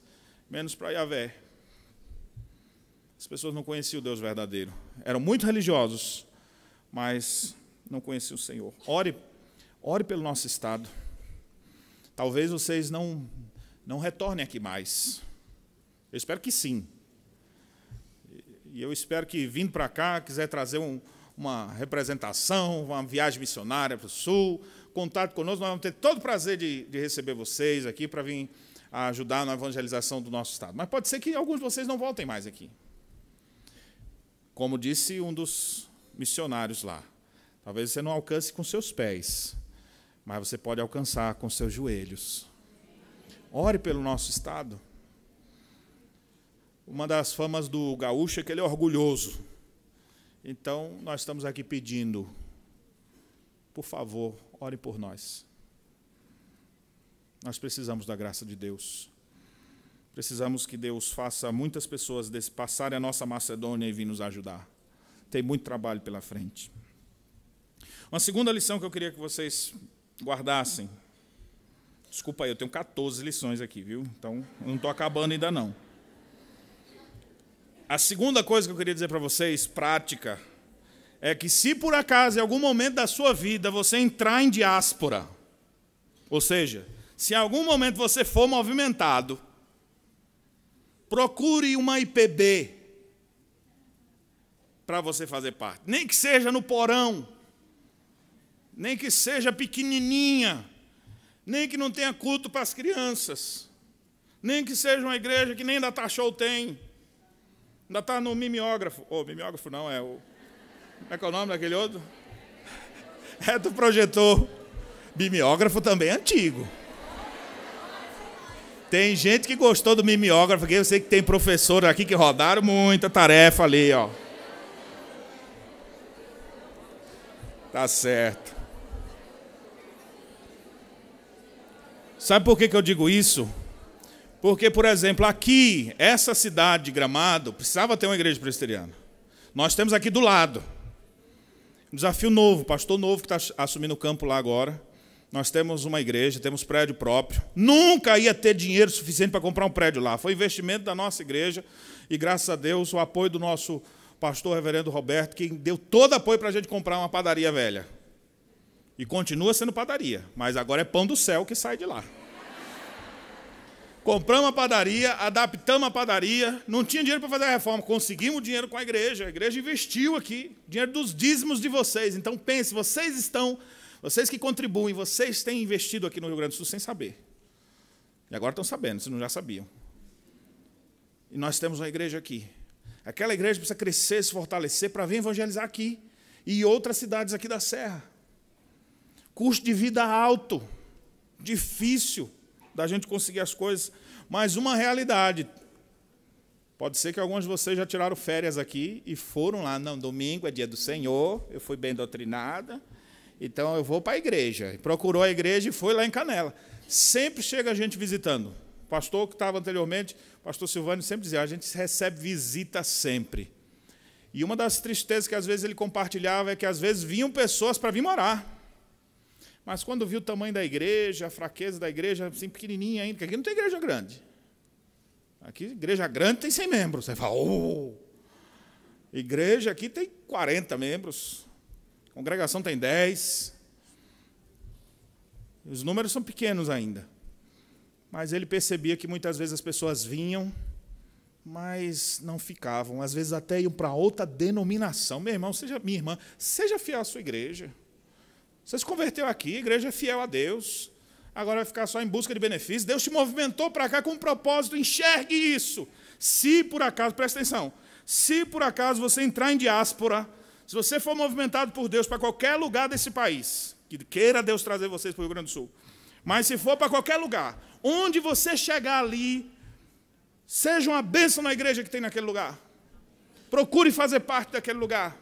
menos para Yahvé. As pessoas não conheciam o Deus verdadeiro. Eram muito religiosos, mas não conheciam o Senhor. Ore pelo nosso estado. Talvez vocês não retornem aqui mais. Eu espero que sim. E eu espero que, vindo para cá, quiser trazer uma representação, uma viagem missionária para o Sul, contato conosco, nós vamos ter todo o prazer de receber vocês aqui para vir ajudar na evangelização do nosso estado. Mas pode ser que alguns de vocês não voltem mais aqui. Como disse um dos missionários lá, talvez você não alcance com seus pés, mas você pode alcançar com seus joelhos. Ore pelo nosso estado. Uma das famas do gaúcho é que ele é orgulhoso. Então, nós estamos aqui pedindo, por favor, ore por nós. Nós precisamos da graça de Deus. Precisamos que Deus faça muitas pessoas passarem a nossa Macedônia e vir nos ajudar. Tem muito trabalho pela frente. Uma segunda lição que eu queria que vocês guardassem. Desculpa aí, eu tenho 14 lições aqui, viu? Então, eu não estou acabando ainda não. A segunda coisa que eu queria dizer para vocês, prática, é que se por acaso, em algum momento da sua vida, você entrar em diáspora, ou seja, se em algum momento você for movimentado, procure uma IPB para você fazer parte. Nem que seja no porão, nem que seja pequenininha, nem que não tenha culto para as crianças, nem que seja uma igreja que nem Data Show tem. Ainda está no mimeógrafo. Mimeógrafo não, é o... Como é que é o nome daquele outro? É do projetor. Mimeógrafo também é antigo. Tem gente que gostou do mimeógrafo aqui. Eu sei que tem professores aqui que rodaram muita tarefa ali, ó. Tá certo. Sabe por que eu digo isso? Porque, por exemplo, aqui, essa cidade de Gramado, precisava ter uma igreja presbiteriana. Nós temos aqui do lado. Um desafio novo, pastor novo que está assumindo o campo lá agora. Nós temos uma igreja, temos prédio próprio. Nunca ia ter dinheiro suficiente para comprar um prédio lá. Foi investimento da nossa igreja e, graças a Deus, o apoio do nosso pastor reverendo Roberto, que deu todo apoio para a gente comprar uma padaria velha. E continua sendo padaria, mas agora é pão do céu que sai de lá. Compramos a padaria, adaptamos a padaria, não tinha dinheiro para fazer a reforma, conseguimos dinheiro com a igreja investiu aqui, dinheiro dos dízimos de vocês. Então pense, vocês que contribuem, vocês têm investido aqui no Rio Grande do Sul sem saber. E agora estão sabendo, se não já sabiam. E nós temos uma igreja aqui. Aquela igreja precisa crescer, se fortalecer para vir evangelizar aqui e outras cidades aqui da Serra. Custo de vida alto, difícil da gente conseguir as coisas, mas uma realidade. Pode ser que alguns de vocês já tiraram férias aqui e foram lá. Não, domingo é dia do Senhor, eu fui bem doutrinada, então eu vou para a igreja. E procurou a igreja e foi lá em Canela. Sempre chega gente visitando. O pastor que estava anteriormente, o pastor Silvânio, sempre dizia, a gente recebe visita sempre. E uma das tristezas que às vezes ele compartilhava é que às vezes vinham pessoas para vir morar. Mas quando viu o tamanho da igreja, a fraqueza da igreja, assim, pequenininha ainda, porque aqui não tem igreja grande. Aqui, igreja grande tem 100 membros. Você fala, igreja aqui tem 40 membros. Congregação tem 10. Os números são pequenos ainda. Mas ele percebia que muitas vezes as pessoas vinham, mas não ficavam. Às vezes até iam para outra denominação. Minha irmã, seja fiel à sua igreja. Você se converteu aqui, a igreja é fiel a Deus. Agora vai ficar só em busca de benefícios. Deus te movimentou para cá com um propósito, enxergue isso. Se por acaso, presta atenção, se por acaso você entrar em diáspora, se você for movimentado por Deus para qualquer lugar desse país, que queira Deus trazer vocês para o Rio Grande do Sul, mas se for para qualquer lugar, Onde você chegar ali, seja uma bênção na igreja que tem naquele lugar. Procure fazer parte daquele lugar.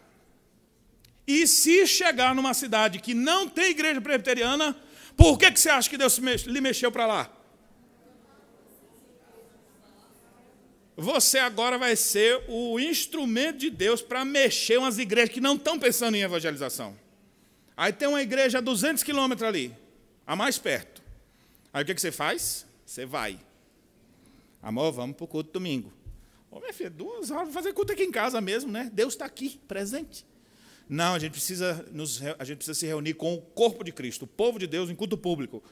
E se chegar numa cidade que não tem igreja presbiteriana, por que você acha que Deus lhe mexeu para lá? Você agora vai ser o instrumento de Deus para mexer umas igrejas que não estão pensando em evangelização. Aí tem uma igreja a 200 quilômetros ali, a mais perto. Aí o que você faz? Você vai. Amor, vamos para o culto domingo. Ô, minha filha, 2 horas, fazer culto aqui em casa mesmo, né? Deus está aqui, presente. Não, a gente precisa se reunir com o corpo de Cristo, o povo de Deus em culto público.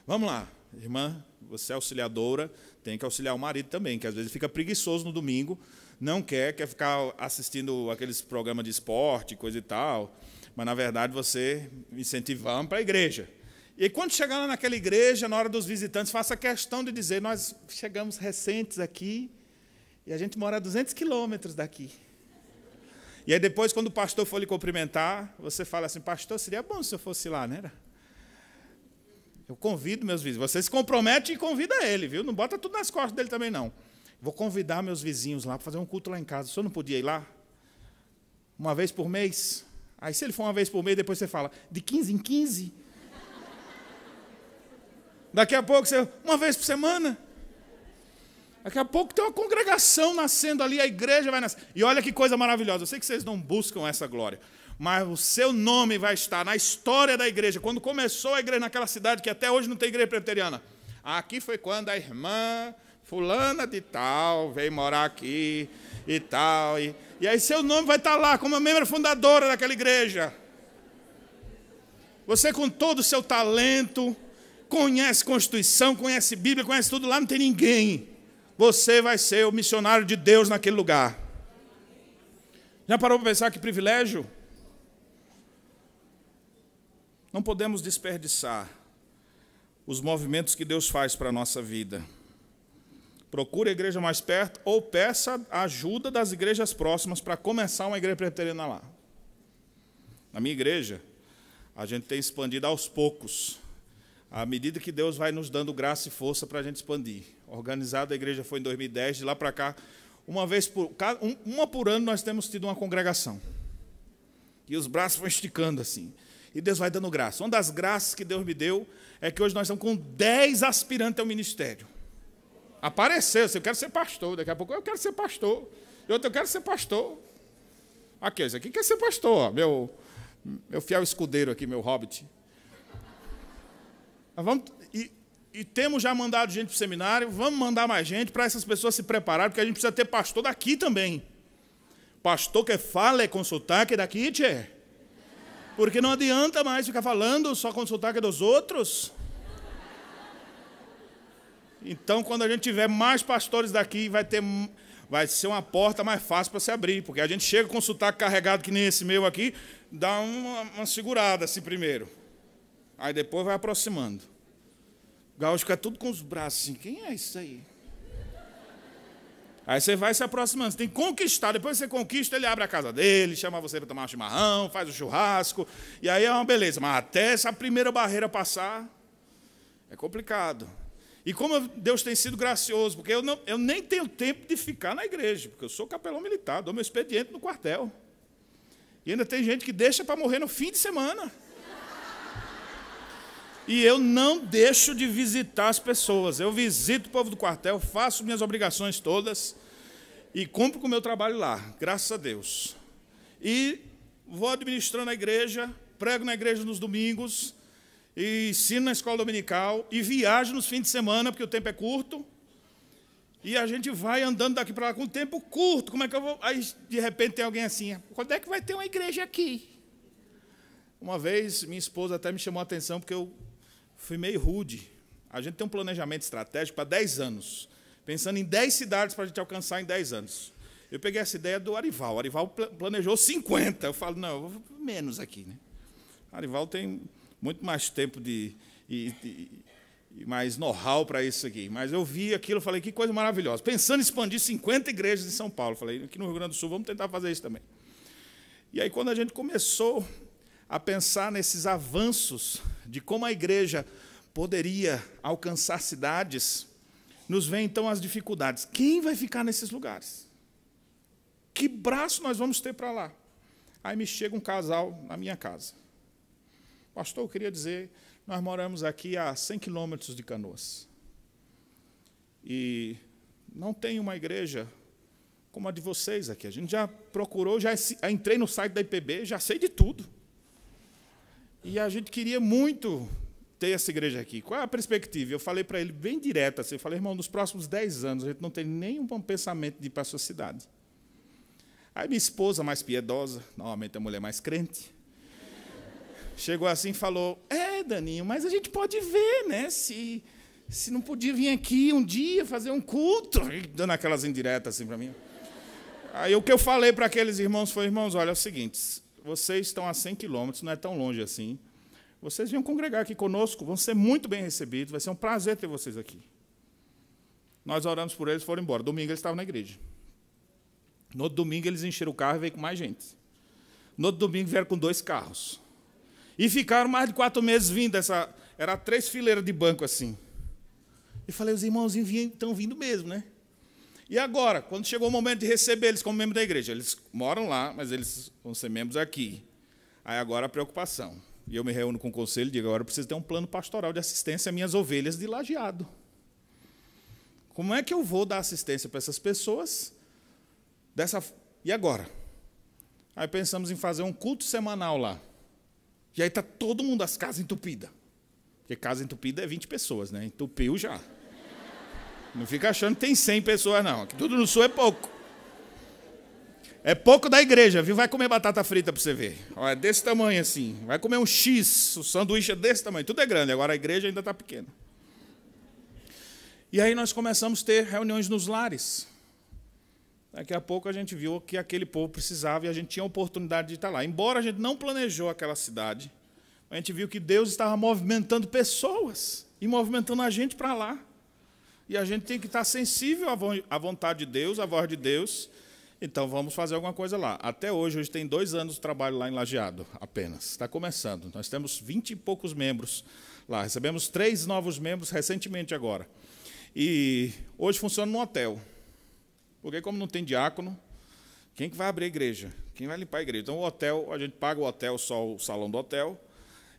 Vamos lá, irmã, você é auxiliadora, tem que auxiliar o marido também, que às vezes fica preguiçoso no domingo, não quer ficar assistindo aqueles programas de esporte, coisa e tal, mas, na verdade, você incentivamos para a igreja. E quando chegar lá naquela igreja, na hora dos visitantes, faça questão de dizer, nós chegamos recentes aqui e a gente mora a 200 quilômetros daqui. E aí depois, quando o pastor for lhe cumprimentar, você fala assim, pastor, seria bom se eu fosse lá, né? Eu convido meus vizinhos. Você se compromete e convida ele, viu? Não bota tudo nas costas dele também, não. Vou convidar meus vizinhos lá para fazer um culto lá em casa. O senhor não podia ir lá? Uma vez por mês? Aí, se ele for uma vez por mês, depois você fala, de 15 em 15? Daqui a pouco, uma vez por semana? Daqui a pouco tem uma congregação nascendo ali, a igreja vai nascer. E olha que coisa maravilhosa, eu sei que vocês não buscam essa glória, mas o seu nome vai estar na história da igreja. Quando começou a igreja naquela cidade, que até hoje não tem igreja presbiteriana, aqui foi quando a irmã fulana de tal veio morar aqui e tal. E aí seu nome vai estar lá como membro fundadora daquela igreja. Você com todo o seu talento, conhece Constituição, conhece Bíblia, conhece tudo, lá não tem ninguém. Você vai ser o missionário de Deus naquele lugar. Já parou para pensar que privilégio? Não podemos desperdiçar os movimentos que Deus faz para a nossa vida. Procure a igreja mais perto ou peça a ajuda das igrejas próximas para começar uma igreja presbiteriana lá. Na minha igreja, a gente tem expandido aos poucos, à medida que Deus vai nos dando graça e força para a gente expandir. Organizada a igreja foi em 2010, de lá para cá, uma por ano nós temos tido uma congregação. E os braços vão esticando assim. E Deus vai dando graça. Uma das graças que Deus me deu é que hoje nós estamos com 10 aspirantes ao ministério. Apareceu, eu quero ser pastor, daqui a pouco eu quero ser pastor. E outro, eu quero ser pastor. Aqui, esse aqui quer ser pastor, ó, meu fiel escudeiro aqui, meu hobbit. E temos já mandado gente para o seminário, vamos mandar mais gente para essas pessoas se prepararem, porque a gente precisa ter pastor daqui também. Pastor que fala e consultar que é daqui, tchê. Porque não adianta mais ficar falando só consultar que é dos outros. Então, quando a gente tiver mais pastores daqui, vai ser uma porta mais fácil para se abrir, porque a gente chega com o sotaque carregado, que nem esse meu aqui, dá uma segurada assim primeiro. Aí depois vai aproximando. O gaúcho fica tudo com os braços assim, quem é isso aí? Aí você vai se aproximando, você tem que conquistar, depois você conquista, ele abre a casa dele, chama você para tomar um chimarrão, faz o churrasco, e aí é uma beleza, mas até essa primeira barreira passar, é complicado. E como Deus tem sido gracioso, porque eu nem tenho tempo de ficar na igreja, porque eu sou capelão militar, dou meu expediente no quartel. E ainda tem gente que deixa para morrer no fim de semana. E eu não deixo de visitar as pessoas. Eu visito o povo do quartel, faço minhas obrigações todas e cumpro com o meu trabalho lá, graças a Deus. E vou administrando a igreja, prego na igreja nos domingos, e ensino na escola dominical, e viajo nos fins de semana, porque o tempo é curto, e a gente vai andando daqui para lá com o tempo curto. Como é que eu vou? Aí, de repente, tem alguém assim, quando é que vai ter uma igreja aqui? Uma vez, minha esposa até me chamou a atenção, porque eu fui meio rude. A gente tem um planejamento estratégico para 10 anos, pensando em 10 cidades para a gente alcançar em 10 anos. Eu peguei essa ideia do Arival. O Arival planejou 50. Eu falo, não, eu vou menos aqui, né? O Arival tem muito mais tempo e mais know-how para isso aqui. Mas eu vi aquilo e falei, que coisa maravilhosa. Pensando em expandir 50 igrejas em São Paulo. Falei, aqui no Rio Grande do Sul, vamos tentar fazer isso também. E aí, quando a gente começou a pensar nesses avanços de como a igreja poderia alcançar cidades, nos vem então as dificuldades. Quem vai ficar nesses lugares? Que braço nós vamos ter para lá? Aí me chega um casal na minha casa. Pastor, eu queria dizer, nós moramos aqui a 100 quilômetros de Canoas. E não tem uma igreja como a de vocês aqui. A gente já procurou, já entrei no site da IPB, já sei de tudo. E a gente queria muito ter essa igreja aqui. Qual é a perspectiva? Eu falei para ele bem direto assim, eu falei, irmão, nos próximos 10 anos a gente não tem nenhum pensamento de ir para a sua cidade. Aí minha esposa, mais piedosa, normalmente a mulher mais crente, chegou assim e falou, Daninho, mas a gente pode ver, né, se não podia vir aqui um dia fazer um culto, dando aquelas indiretas assim para mim. Aí o que eu falei para aqueles irmãos foi, irmãos, olha, é o seguinte, vocês estão a 100 quilômetros, não é tão longe assim, vocês venham congregar aqui conosco, vão ser muito bem recebidos, vai ser um prazer ter vocês aqui. Nós oramos por eles, foram embora. Domingo eles estavam na igreja. No outro domingo eles encheram o carro e veio com mais gente. No outro domingo vieram com 2 carros. E ficaram mais de 4 meses vindo, era 3 fileiras de banco assim. E falei, os irmãozinhos estão vindo mesmo, né? E agora, quando chegou o momento de receber eles como membro da igreja, eles moram lá, mas eles vão ser membros aqui. Aí agora a preocupação. E eu me reúno com o conselho e digo, agora eu preciso ter um plano pastoral de assistência às minhas ovelhas de Lajeado. Como é que eu vou dar assistência para essas pessoas? E agora? Aí pensamos em fazer um culto semanal lá. E aí está todo mundo, as casas entupidas. Porque casa entupida é 20 pessoas, né? Entupiu já. Não fica achando que tem 100 pessoas, não. Aqui tudo no sul é pouco. É pouco da igreja, viu? Vai comer batata frita para você ver. Olha, é desse tamanho assim. Vai comer um X, o sanduíche é desse tamanho. Tudo é grande, agora a igreja ainda está pequena. E aí nós começamos a ter reuniões nos lares. Daqui a pouco a gente viu que aquele povo precisava e a gente tinha a oportunidade de estar lá. Embora a gente não planejou aquela cidade, a gente viu que Deus estava movimentando pessoas e movimentando a gente para lá. E a gente tem que estar sensível à vontade de Deus, à voz de Deus. Então, vamos fazer alguma coisa lá. Até hoje tem 2 anos de trabalho lá em Lajeado, apenas. Está começando. Nós temos 20 e poucos membros lá. Recebemos 3 novos membros recentemente agora. E hoje funciona no hotel. Porque como não tem diácono, quem que vai abrir a igreja? Quem vai limpar a igreja? Então, o hotel, a gente paga o hotel, só o salão do hotel,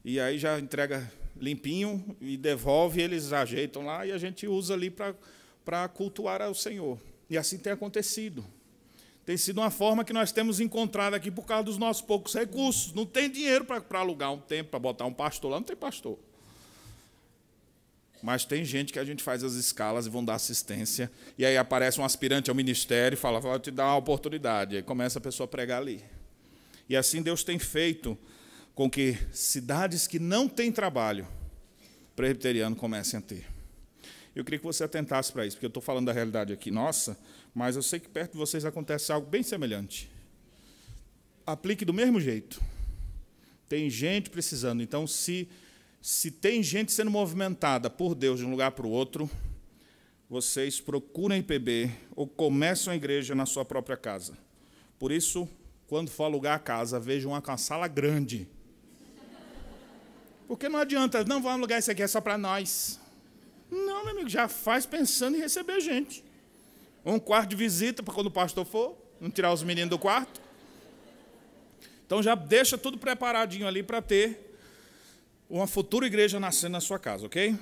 e aí já entrega limpinho e devolve, eles ajeitam lá, e a gente usa ali para cultuar ao Senhor. E assim tem acontecido. Tem sido uma forma que nós temos encontrado aqui por causa dos nossos poucos recursos. Não tem dinheiro para alugar um tempo, para botar um pastor lá, não tem pastor. Mas tem gente que a gente faz as escalas e vão dar assistência, e aí aparece um aspirante ao ministério e fala, vou te dar uma oportunidade. Aí começa a pessoa a pregar ali. E assim Deus tem feito com que cidades que não têm trabalho presbiteriano comecem a ter. Eu queria que você atentasse para isso, porque eu estou falando da realidade aqui nossa, mas eu sei que perto de vocês acontece algo bem semelhante. Aplique do mesmo jeito. Tem gente precisando. Então, se tem gente sendo movimentada por Deus de um lugar para o outro, vocês procuram a IPB ou começam a igreja na sua própria casa. Por isso, quando for alugar a casa, vejam uma com a sala grande. Porque não adianta, não vamos alugar isso aqui, é só para nós. Não, meu amigo, já faz pensando em receber gente. Um quarto de visita para quando o pastor for, não tirar os meninos do quarto. Então já deixa tudo preparadinho ali para ter uma futura igreja nascendo na sua casa, ok?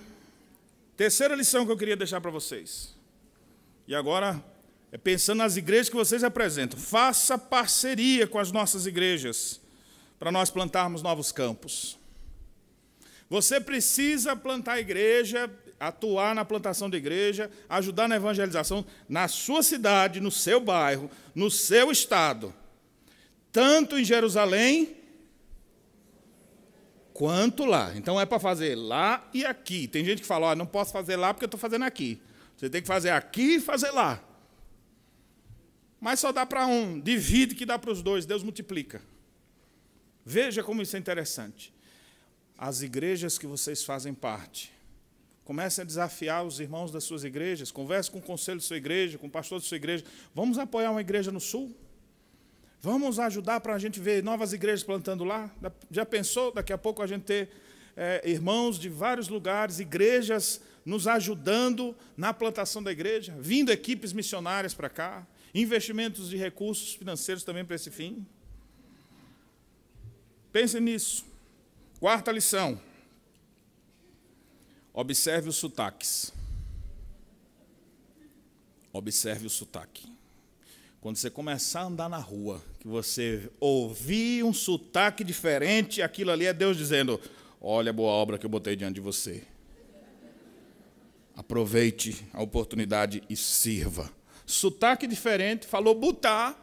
Terceira lição que eu queria deixar para vocês. E agora, pensando nas igrejas que vocês representam, faça parceria com as nossas igrejas para nós plantarmos novos campos. Você precisa plantar a igreja, atuar na plantação de igreja, ajudar na evangelização na sua cidade, no seu bairro, no seu estado. Tanto em Jerusalém, quanto lá. Então, é para fazer lá e aqui. Tem gente que fala, não posso fazer lá porque eu estou fazendo aqui. Você tem que fazer aqui e fazer lá. Mas só dá para um. Divide que dá para os dois. Deus multiplica. Veja como isso é interessante. As igrejas que vocês fazem parte, comecem a desafiar os irmãos das suas igrejas, converse com o conselho da sua igreja, com o pastor da sua igreja. Vamos apoiar uma igreja no sul? Vamos ajudar para a gente ver novas igrejas plantando lá? Já pensou daqui a pouco a gente ter irmãos de vários lugares, igrejas nos ajudando na plantação da igreja, vindo equipes missionárias para cá, investimentos de recursos financeiros também para esse fim. Pense nisso. Quarta lição. Observe os sotaques. Observe o sotaque. Quando você começar a andar na rua, que você ouvir um sotaque diferente, aquilo ali é Deus dizendo: olha a boa obra que eu botei diante de você. Aproveite a oportunidade e sirva. Sotaque diferente, falou botar,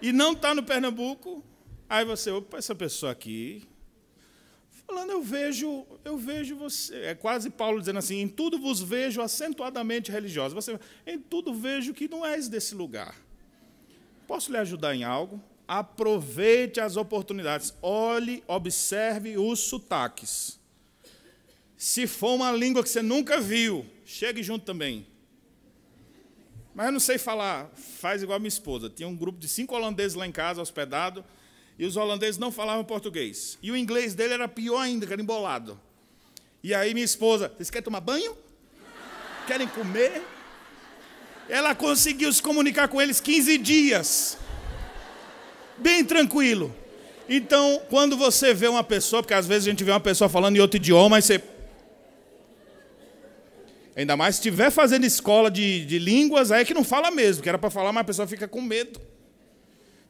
e não está no Pernambuco. Aí você, opa, essa pessoa aqui, falando, eu vejo você. É quase Paulo dizendo assim: em tudo vos vejo acentuadamente religiosa. Você, em tudo vejo que não és desse lugar. Posso lhe ajudar em algo? Aproveite as oportunidades. Olhe, observe os sotaques. Se for uma língua que você nunca viu, chegue junto também. Mas eu não sei falar, faz igual a minha esposa. Tinha um grupo de 5 holandeses lá em casa, hospedado, e os holandeses não falavam português. E o inglês dele era pior ainda, que era embolado. E aí minha esposa, vocês querem tomar banho? Querem comer? Ela conseguiu se comunicar com eles 15 dias. Bem tranquilo. Então, quando você vê uma pessoa, porque às vezes a gente vê uma pessoa falando em outro idioma, aí você... Ainda mais se estiver fazendo escola de línguas, aí é que não fala mesmo, que era para falar, mas a pessoa fica com medo.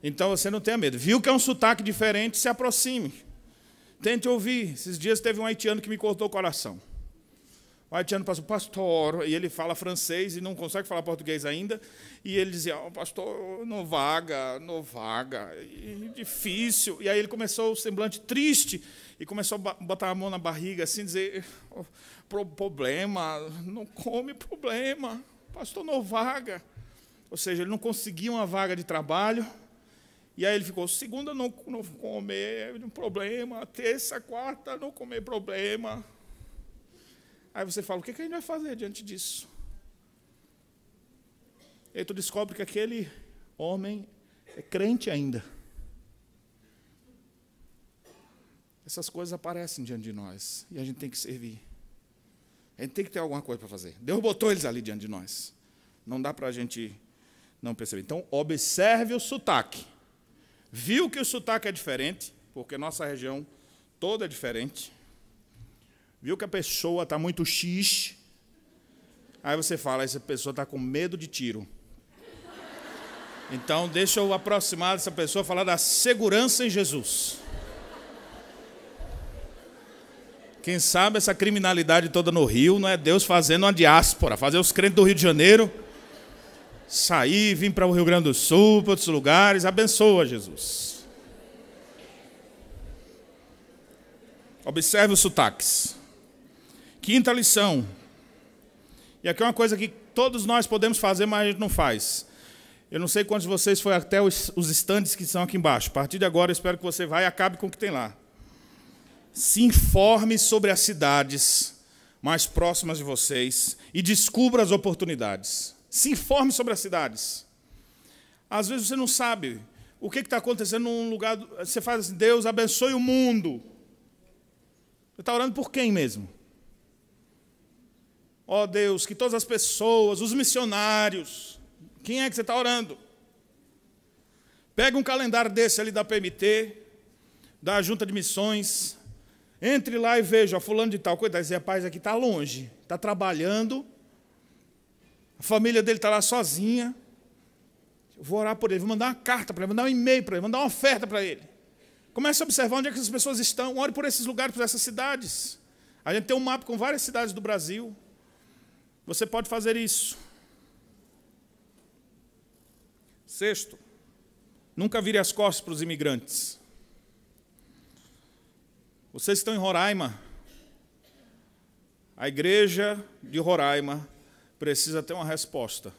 Então você não tenha medo. Viu que é um sotaque diferente, se aproxime. Tente ouvir. Esses dias teve um haitiano que me cortou o coração. O haitiano passou, pastor, e ele fala francês e não consegue falar português ainda. E ele dizia, pastor, não vaga, difícil. E aí ele começou o semblante triste e começou a botar a mão na barriga, assim, dizer, problema, não come problema, pastor, não vaga. Ou seja, ele não conseguia uma vaga de trabalho. E aí ele ficou, segunda não comer, problema, terça, quarta, não comer, problema. Aí você fala, o que a gente vai fazer diante disso? E aí tu descobre que aquele homem é crente ainda. Essas coisas aparecem diante de nós, e a gente tem que servir. A gente tem que ter alguma coisa para fazer. Deus botou eles ali diante de nós. Não dá para a gente não perceber. Então, observe o sotaque. Viu que o sotaque é diferente, porque nossa região toda é diferente. Viu que a pessoa está muito X. Aí você fala, essa pessoa está com medo de tiro. Então, deixa eu aproximar dessa pessoa e falar da segurança em Jesus. Quem sabe essa criminalidade toda no Rio não é Deus fazendo uma diáspora, fazer os crentes do Rio de Janeiro sair, vir para o Rio Grande do Sul, para outros lugares. Abençoa, Jesus. Observe os sotaques. Quinta lição. E aqui é uma coisa que todos nós podemos fazer, mas a gente não faz. Eu não sei quantos de vocês foram até os estandes que são aqui embaixo. A partir de agora, eu espero que você vá e acabe com o que tem lá. Se informe sobre as cidades mais próximas de vocês e descubra as oportunidades. Se informe sobre as cidades. Às vezes você não sabe o que está acontecendo num lugar. Você faz assim, Deus abençoe o mundo. Você está orando por quem mesmo? Ó Deus, que todas as pessoas, os missionários, quem é que você está orando? Pega um calendário desse ali da PMT, da Junta de Missões, entre lá e veja, ó, fulano de tal, coitado, esse rapaz aqui está longe, está trabalhando, a família dele está lá sozinha, eu vou orar por ele, vou mandar uma carta para ele, mandar um e-mail para ele, mandar uma oferta para ele. Comece a observar onde é que essas pessoas estão, ore por esses lugares, por essas cidades. A gente tem um mapa com várias cidades do Brasil. Você pode fazer isso. Sexto, nunca vire as costas para os imigrantes. Vocês que estão em Roraima, a igreja de Roraima precisa ter uma resposta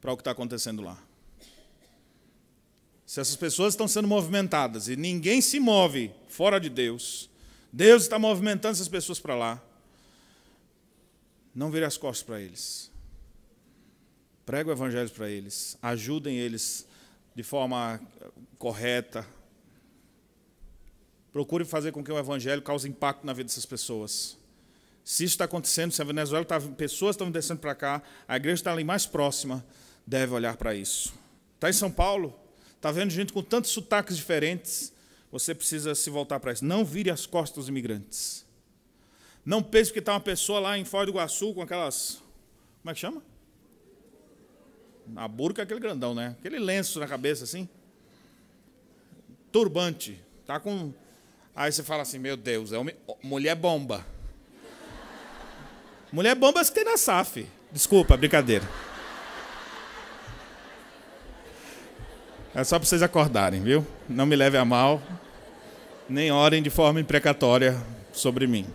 para o que está acontecendo lá. Se essas pessoas estão sendo movimentadas e ninguém se move fora de Deus, Deus está movimentando essas pessoas para lá, não vire as costas para eles. Pregue o evangelho para eles. Ajudem eles de forma correta. Procure fazer com que o evangelho cause impacto na vida dessas pessoas. Se isso está acontecendo, se a Venezuela pessoas estão descendo para cá, a igreja está ali mais próxima, deve olhar para isso. Está em São Paulo, está vendo gente com tantos sotaques diferentes, você precisa se voltar para isso. Não vire as costas dos imigrantes. Não pense que está uma pessoa lá em Foz do Iguaçu com aquelas... Como é que chama? A burca é aquele grandão, né? Aquele lenço na cabeça, assim. Turbante. Tá com... Aí você fala assim, meu Deus, mulher bomba. Mulher bomba que tem na SAF. Desculpa, brincadeira. É só para vocês acordarem, viu? Não me leve a mal, nem orem de forma imprecatória sobre mim.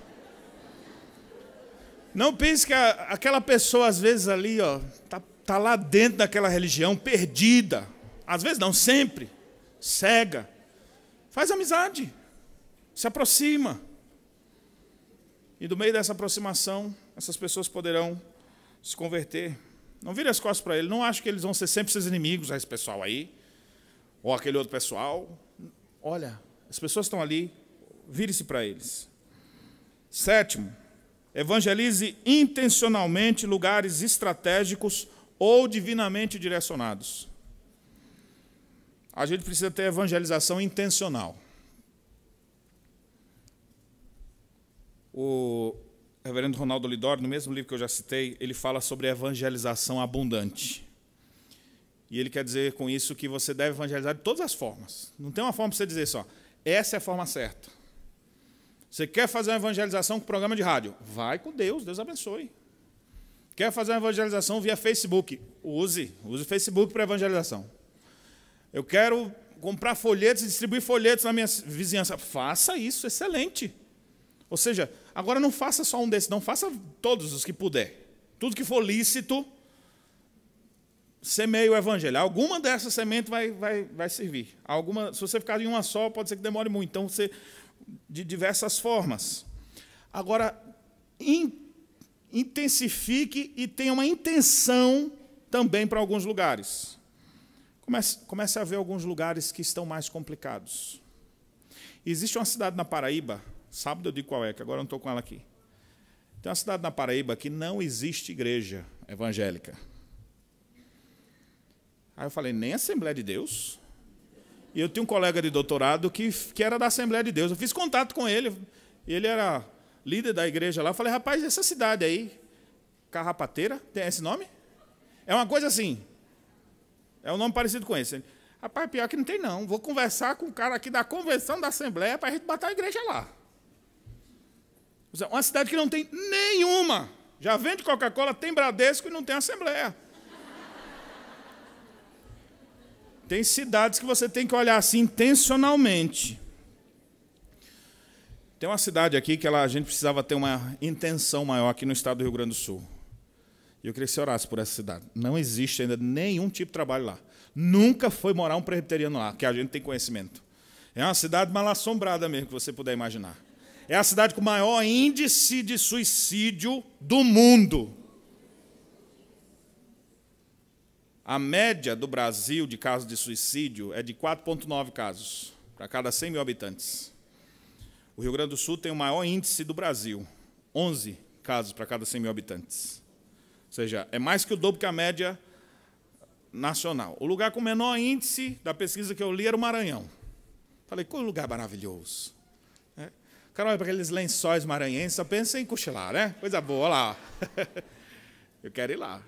Não pense que aquela pessoa, às vezes, ali, ó, tá lá dentro daquela religião, perdida. Às vezes não, sempre. Cega. Faz amizade. Se aproxima. E do meio dessa aproximação, essas pessoas poderão se converter. Não vire as costas para ele. Não acho que eles vão ser sempre seus inimigos, esse pessoal aí. Ou aquele outro pessoal. Olha, as pessoas estão ali, vire-se para eles. 7º, evangelize intencionalmente lugares estratégicos ou divinamente direcionados. A gente precisa ter evangelização intencional. O reverendo Ronaldo Lidório, no mesmo livro que eu já citei, ele fala sobre evangelização abundante. E ele quer dizer com isso que você deve evangelizar de todas as formas. Não tem uma forma para você dizer só, essa é a forma certa. Você quer fazer uma evangelização com programa de rádio? Vai com Deus, Deus abençoe. Quer fazer uma evangelização via Facebook? Use o Facebook para evangelização. Eu quero comprar folhetos e distribuir folhetos na minha vizinhança. Faça isso, excelente. Ou seja, agora não faça só um desses, não, faça todos os que puder. Tudo que for lícito, semeie o evangelho. Alguma dessas sementes vai servir. Se você ficar em uma só, pode ser que demore muito. Então, você, de diversas formas. Agora, intensifique e tenha uma intenção também para alguns lugares. Comece a ver alguns lugares que estão mais complicados. Existe uma cidade na Paraíba, sábado eu digo qual é, que agora eu não estou com ela aqui. Tem uma cidade na Paraíba que não existe igreja evangélica. Aí eu falei, nem Assembleia de Deus? E eu tinha um colega de doutorado que era da Assembleia de Deus. Eu fiz contato com ele, ele era líder da igreja lá. Eu falei, rapaz, essa cidade aí, Carrapateira, tem esse nome? É uma coisa assim, é um nome parecido com esse. Rapaz, pior que não tem não, vou conversar com o cara aqui da convenção da Assembleia para a gente botar a igreja lá. Uma cidade que não tem nenhuma. Já vende Coca-Cola, tem Bradesco e não tem Assembleia. Tem cidades que você tem que olhar assim intencionalmente. Tem uma cidade aqui que a gente precisava ter uma intenção maior aqui no estado do Rio Grande do Sul. E eu queria que você orasse por essa cidade. Não existe ainda nenhum tipo de trabalho lá. Nunca foi morar um presbiteriano lá, que a gente tem conhecimento. É uma cidade mal assombrada mesmo, que você puder imaginar. É a cidade com o maior índice de suicídio do mundo. A média do Brasil de casos de suicídio é de 4,9 casos para cada 100 mil habitantes. O Rio Grande do Sul tem o maior índice do Brasil, 11 casos para cada 100 mil habitantes. Ou seja, é mais que o dobro que a média nacional. O lugar com o menor índice da pesquisa que eu li era o Maranhão. Falei, que lugar maravilhoso. O cara olha para aqueles lençóis maranhenses, só pensa em cochilar, né? Coisa boa, olha lá. Eu quero ir lá.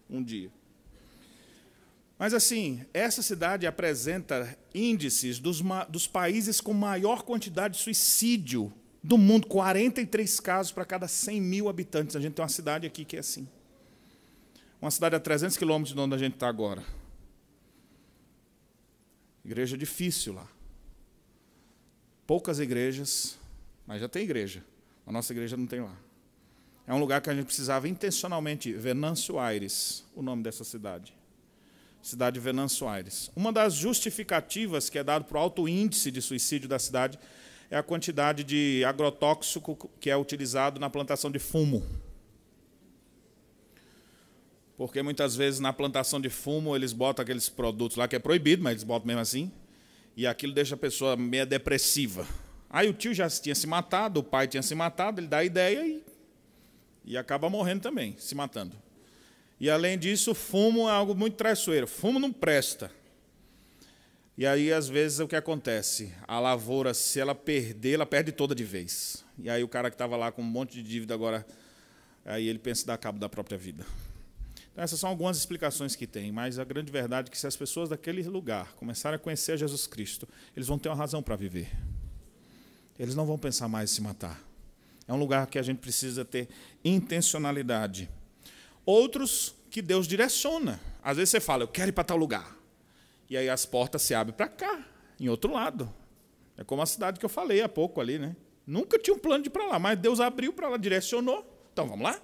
Um dia. Mas, assim, essa cidade apresenta índices dos países com maior quantidade de suicídio do mundo, 43 casos para cada 100 mil habitantes. A gente tem uma cidade aqui que é assim. Uma cidade a 300 quilômetros de onde a gente está agora. Igreja difícil lá. Poucas igrejas, mas já tem igreja. A nossa igreja não tem lá. É um lugar que a gente precisava intencionalmente, Venâncio Aires, o nome dessa cidade. Cidade de Venâncio Aires. Uma das justificativas que é dado para o alto índice de suicídio da cidade é a quantidade de agrotóxico que é utilizado na plantação de fumo. Porque muitas vezes na plantação de fumo eles botam aqueles produtos lá que é proibido, mas eles botam mesmo assim. e aquilo deixa a pessoa meio depressiva. Aí o tio já tinha se matado, o pai tinha se matado, ele dá a ideia e acaba morrendo também, se matando. E, além disso, o fumo é algo muito traiçoeiro. Fumo não presta. E aí, às vezes, o que acontece? A lavoura, se ela perder, ela perde toda de vez. E aí o cara que estava lá com um monte de dívida agora, aí ele pensa em dar cabo da própria vida. Então, essas são algumas explicações que tem, mas a grande verdade é que se as pessoas daquele lugar começarem a conhecer Jesus Cristo, eles vão ter uma razão para viver. Eles não vão pensar mais em se matar. É um lugar que a gente precisa ter intencionalidade. Outros que Deus direciona. Às vezes você fala, eu quero ir para tal lugar. E aí as portas se abrem para cá, em outro lado. É como a cidade que eu falei há pouco ali, né? Nunca tinha um plano de ir para lá, mas Deus abriu para lá, direcionou. Então vamos lá?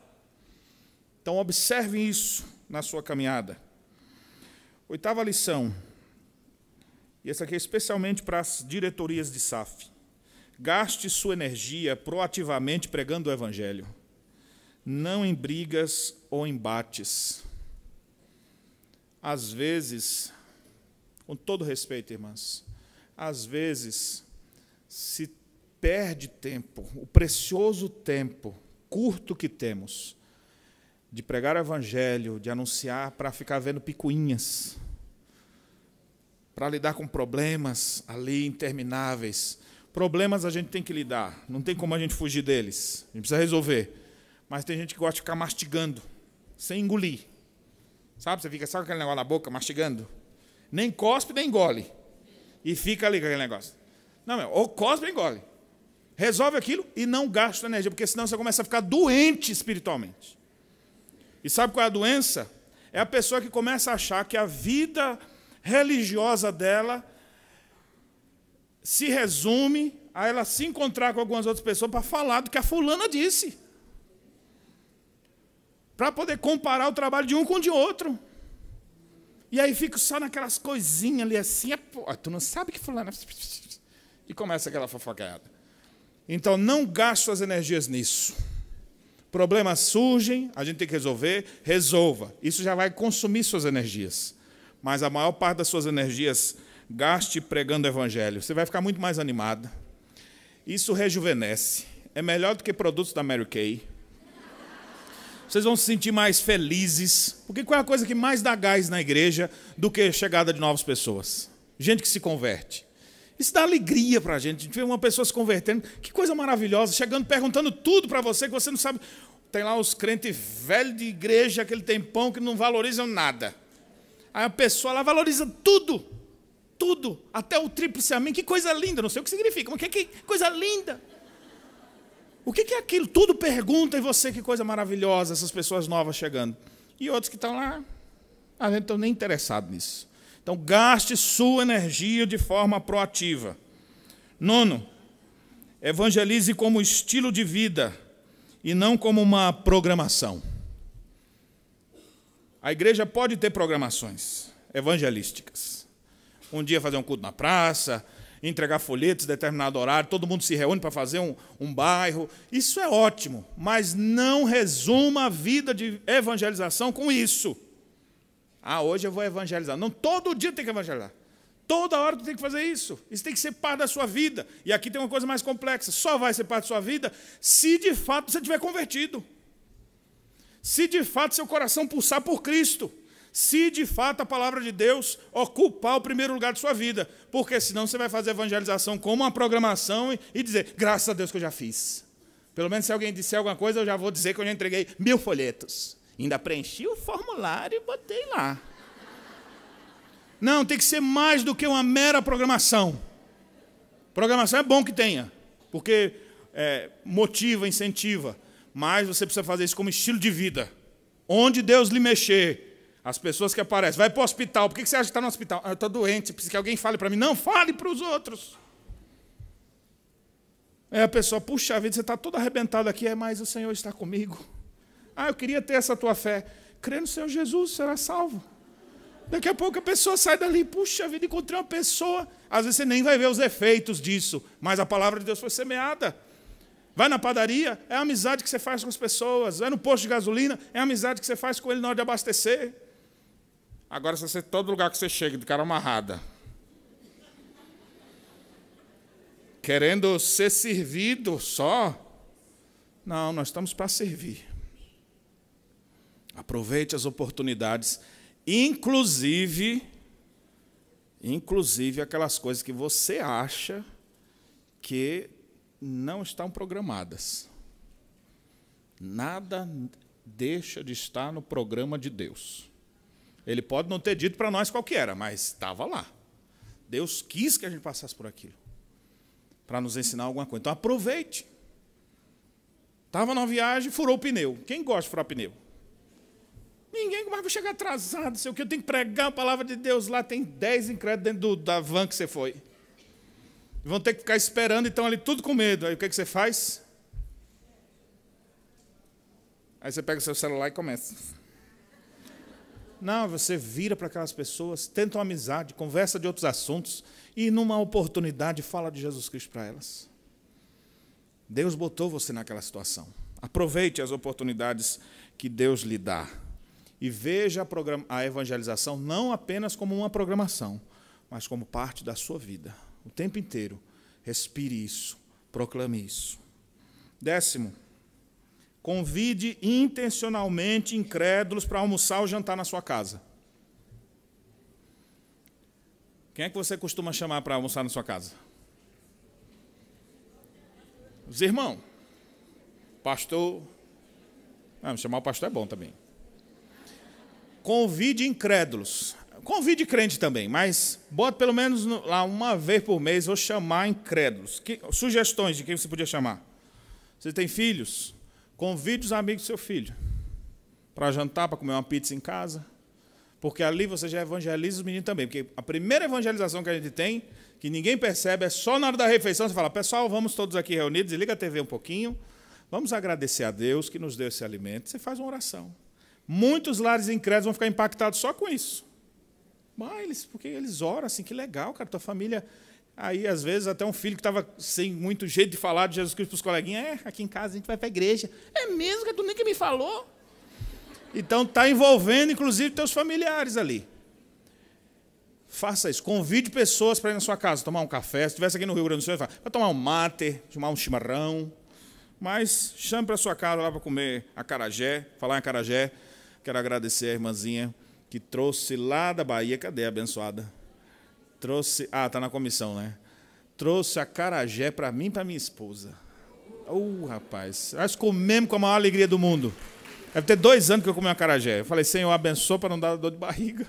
Então observem isso na sua caminhada. 8ª lição. E essa aqui é especialmente para as diretorias de SAF. Gaste sua energia proativamente pregando o Evangelho, não em brigas ou embates. Às vezes, com todo respeito, irmãs, às vezes se perde tempo, o precioso tempo curto que temos de pregar o Evangelho, de anunciar, para ficar vendo picuinhas, para lidar com problemas ali intermináveis. Problemas a gente tem que lidar, não tem como a gente fugir deles, a gente precisa resolver. Mas tem gente que gosta de ficar mastigando, sem engolir. Sabe, você fica só com aquele negócio na boca, mastigando. Nem cospe, nem engole. E fica ali com aquele negócio. Não, ou cospe ou engole. Resolve aquilo e não gasta energia, porque senão você começa a ficar doente espiritualmente. E sabe qual é a doença? É a pessoa que começa a achar que a vida religiosa dela se resume a ela se encontrar com algumas outras pessoas para falar do que a fulana disse. Para poder comparar o trabalho de um com o de outro. E aí fica só naquelas coisinhas ali assim, tu não sabe que fulana... E começa aquela fofocada. Então, não gaste suas energias nisso. Problemas surgem, a gente tem que resolver, resolva. Isso já vai consumir suas energias. Mas a maior parte das suas energias, gaste pregando o Evangelho. Você vai ficar muito mais animada. Isso rejuvenesce. É melhor do que produtos da Mary Kay. Vocês vão se sentir mais felizes. Porque qual é a coisa que mais dá gás na igreja do que a chegada de novas pessoas? Gente que se converte. Isso dá alegria para a gente. A gente vê uma pessoa se convertendo. Que coisa maravilhosa. Chegando, perguntando tudo para você, que você não sabe. Tem lá os crentes velhos de igreja, aquele tempão, que não valorizam nada. Aí a pessoa lá valoriza tudo. Tudo. Até o tríplice amém. Que coisa linda. Não sei o que significa, mas que coisa linda. O que é aquilo? Tudo pergunta, e você, que coisa maravilhosa, essas pessoas novas chegando. E outros que estão lá, a gente não está nem interessado nisso. Então, gaste sua energia de forma proativa. 9, evangelize como estilo de vida e não como uma programação. A igreja pode ter programações evangelísticas. Um dia fazer um culto na praça, entregar folhetos em determinado horário, todo mundo se reúne para fazer um bairro. Isso é ótimo, mas não resuma a vida de evangelização com isso. Hoje eu vou evangelizar. Não, todo dia tem que evangelizar. Toda hora tu tem que fazer isso. Isso tem que ser parte da sua vida. E aqui tem uma coisa mais complexa. Só vai ser parte da sua vida se de fato você tiver convertido. Se de fato seu coração pulsar por Cristo. Se de fato a palavra de Deus ocupar o primeiro lugar de sua vida. Porque senão você vai fazer evangelização como uma programação e dizer, graças a Deus que eu já fiz. Pelo menos se alguém disser alguma coisa, eu já vou dizer que eu já entreguei 1000 folhetos. Ainda preenchi o formulário e botei lá. Não, tem que ser mais do que uma mera programação. Programação é bom que tenha, porque motiva, incentiva. Mas você precisa fazer isso como estilo de vida. Onde Deus lhe mexer, as pessoas que aparecem. Vai para o hospital. Por que você acha que está no hospital? Eu estou doente, preciso que alguém fale para mim. Não, fale para os outros. A pessoa, puxa vida, você está todo arrebentado aqui, mas o Senhor está comigo. Eu queria ter essa tua fé. Crê no Senhor Jesus, será salvo. Daqui a pouco a pessoa sai dali, puxa vida, encontrei uma pessoa. Às vezes você nem vai ver os efeitos disso, mas a palavra de Deus foi semeada. Vai na padaria, é a amizade que você faz com as pessoas. Vai no posto de gasolina, é a amizade que você faz com ele na hora de abastecer. Agora, se você todo lugar que você chega de cara amarrada, querendo ser servido só. Não, nós estamos para servir. Aproveite as oportunidades, inclusive aquelas coisas que você acha que não estão programadas. Nada deixa de estar no programa de Deus. Ele pode não ter dito para nós qual que era, mas estava lá. Deus quis que a gente passasse por aquilo, para nos ensinar alguma coisa. Então aproveite. Estava numa viagem, furou o pneu. Quem gosta de furar pneu? Ninguém mais vai chegar atrasado, sei o que. Eu tenho que pregar a palavra de Deus lá. Tem 10 incrédulos dentro da van que você foi. Vão ter que ficar esperando, então ali tudo com medo. Aí o que você faz? Aí você pega o seu celular e começa. Não, você vira para aquelas pessoas, tenta uma amizade, conversa de outros assuntos e, numa oportunidade, fala de Jesus Cristo para elas. Deus botou você naquela situação. Aproveite as oportunidades que Deus lhe dá. E veja a evangelização não apenas como uma programação, mas como parte da sua vida. O tempo inteiro. Respire isso, proclame isso. 10º, convide intencionalmente incrédulos para almoçar ou jantar na sua casa. Quem é que você costuma chamar para almoçar na sua casa? Os irmãos. Pastor. Chamar o pastor é bom também. Convide incrédulos. Convide crente também, mas bota pelo menos lá uma vez por mês, vou chamar incrédulos. Sugestões de quem você podia chamar. Você tem filhos? Convide os amigos do seu filho para jantar, para comer uma pizza em casa, porque ali você já evangeliza os meninos também, porque a primeira evangelização que a gente tem, que ninguém percebe, é só na hora da refeição, você fala, pessoal, vamos todos aqui reunidos, desliga a TV um pouquinho, vamos agradecer a Deus que nos deu esse alimento, você faz uma oração. Muitos lares incrédulos vão ficar impactados só com isso. Mas porque eles oram assim, que legal, cara, tua família... Aí, às vezes, até um filho que estava sem muito jeito de falar de Jesus Cristo para os coleguinhas, aqui em casa a gente vai para a igreja. É mesmo que tu nem que me falou? Então, está envolvendo, inclusive, teus familiares ali. Faça isso. Convide pessoas para ir na sua casa, tomar um café. Se estivesse aqui no Rio Grande do Sul, vai tomar um mate, tomar um chimarrão. Mas chame para a sua casa lá para comer acarajé, falar em acarajé. Quero agradecer a irmãzinha que trouxe lá da Bahia. Cadê a abençoada? Trouxe, está na comissão, né? Trouxe acarajé para mim e para minha esposa. Rapaz, nós comemos com a maior alegria do mundo. Deve ter 2 anos que eu comi acarajé. Eu falei, Senhor, abençoa para não dar dor de barriga.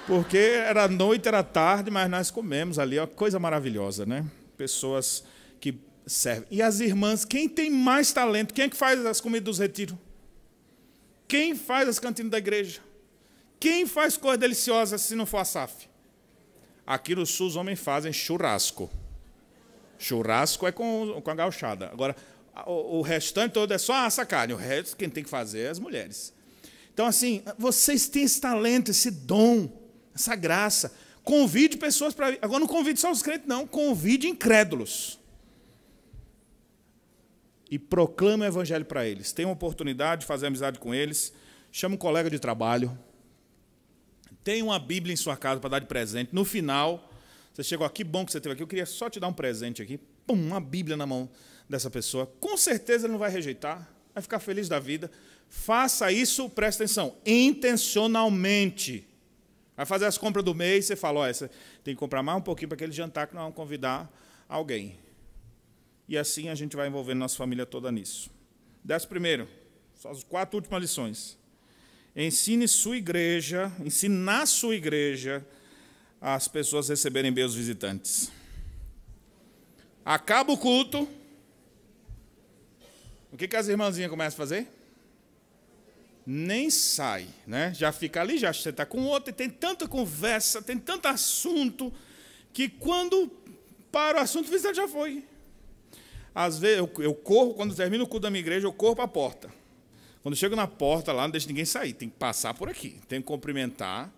Porque era noite, era tarde, mas nós comemos ali, uma coisa maravilhosa, né? Pessoas que servem. E as irmãs, quem tem mais talento? Quem é que faz as comidas dos retiros? Quem faz as cantinas da igreja? Quem faz coisas deliciosas se não for a SAF? Aqui no Sul os homens fazem churrasco. Churrasco é com a gauchada. Agora, o restante todo é só assa carne. O resto, quem tem que fazer é as mulheres. Então, assim, vocês têm esse talento, esse dom, essa graça. Convide pessoas para... Agora, não convide só os crentes, não. Convide incrédulos. E proclame o evangelho para eles. Tenha uma oportunidade de fazer amizade com eles. Chama um colega de trabalho. Tenha uma Bíblia em sua casa para dar de presente. No final, você chegou aqui, bom que você esteve aqui, eu queria só te dar um presente aqui. Pum, uma Bíblia na mão dessa pessoa. Com certeza ele não vai rejeitar, vai ficar feliz da vida. Faça isso, presta atenção, intencionalmente. Vai fazer as compras do mês, você fala, você tem que comprar mais um pouquinho para aquele jantar que nós vamos convidar alguém. E assim a gente vai envolvendo nossa família toda nisso. 11º, só as 4 últimas lições. Ensine na sua igreja as pessoas receberem bem os visitantes. Acaba o culto. O que as irmãzinhas começam a fazer? Nem sai, né? Já fica ali, já você está com outro, e tem tanta conversa, tem tanto assunto, que quando para o assunto, o visitante já foi. Às vezes eu corro, quando termino o culto da minha igreja, eu corro para a porta. Quando chego na porta lá, não deixo ninguém sair, tem que passar por aqui, tem que cumprimentar.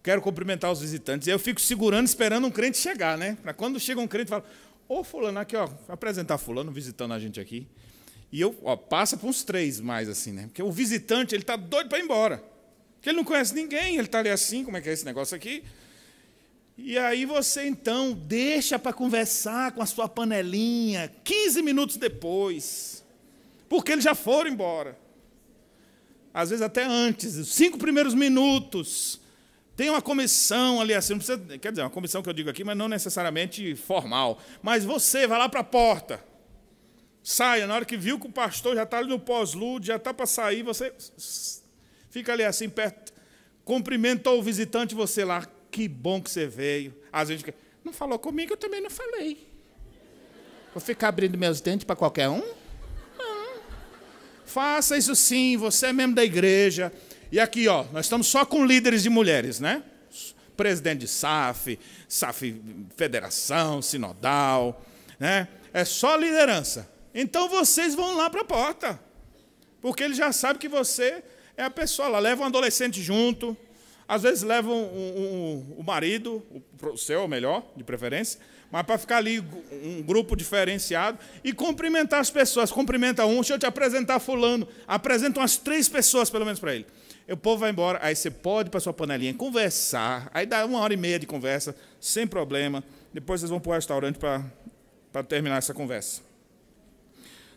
Quero cumprimentar os visitantes. E eu fico segurando, esperando um crente chegar, né? Para quando chega um crente, fala, ô fulano, aqui, ó, apresentar fulano, visitando a gente aqui. E eu, passa para uns 3 mais assim, né? Porque o visitante, ele está doido para ir embora. Porque ele não conhece ninguém, ele está ali assim, como é que é esse negócio aqui? E aí você, então, deixa para conversar com a sua panelinha 15 minutos depois, porque eles já foram embora. Às vezes até antes, os 5 primeiros minutos. Tem uma comissão ali assim, não precisa, quer dizer, uma comissão que eu digo aqui, mas não necessariamente formal. Mas você vai lá para a porta, saia, na hora que viu que o pastor já está ali no pós-lude, já está para sair, você fica ali assim perto, cumprimenta o visitante, você lá, que bom que você veio. Às vezes fica, não falou comigo, eu também não falei. Vou ficar abrindo meus dentes para qualquer um? Não. Faça isso sim, você é membro da igreja. E aqui, ó, nós estamos só com líderes de mulheres, né? Presidente de SAF, SAF Federação, Sinodal, né? É só liderança. Então vocês vão lá para a porta, porque ele já sabe que você é a pessoa lá. Leva um adolescente junto, às vezes leva o marido, o seu, melhor, de preferência, mas para ficar ali um grupo diferenciado e cumprimentar as pessoas. Cumprimenta um, deixa eu te apresentar fulano. Apresenta umas 3 pessoas, pelo menos, para ele. O povo vai embora, aí você pode ir para a sua panelinha conversar, aí dá 1h30 de conversa, sem problema. Depois vocês vão para o restaurante para terminar essa conversa.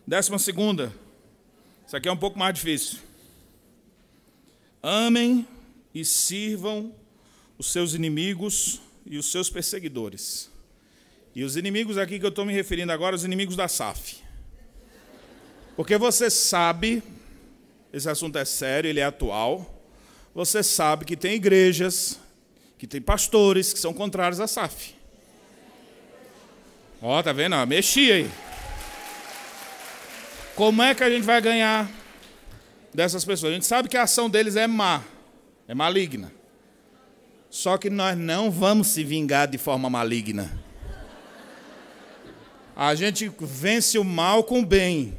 12ª, isso aqui é um pouco mais difícil. Amem e sirvam os seus inimigos e os seus perseguidores. E os inimigos aqui que eu estou me referindo agora, os inimigos da SAF. Porque você sabe, esse assunto é sério, ele é atual, você sabe que tem igrejas, que tem pastores que são contrários à SAF. Ó, tá vendo? Mexi aí. Como é que a gente vai ganhar dessas pessoas? A gente sabe que a ação deles é má, é maligna. Só que nós não vamos se vingar de forma maligna. A gente vence o mal com o bem.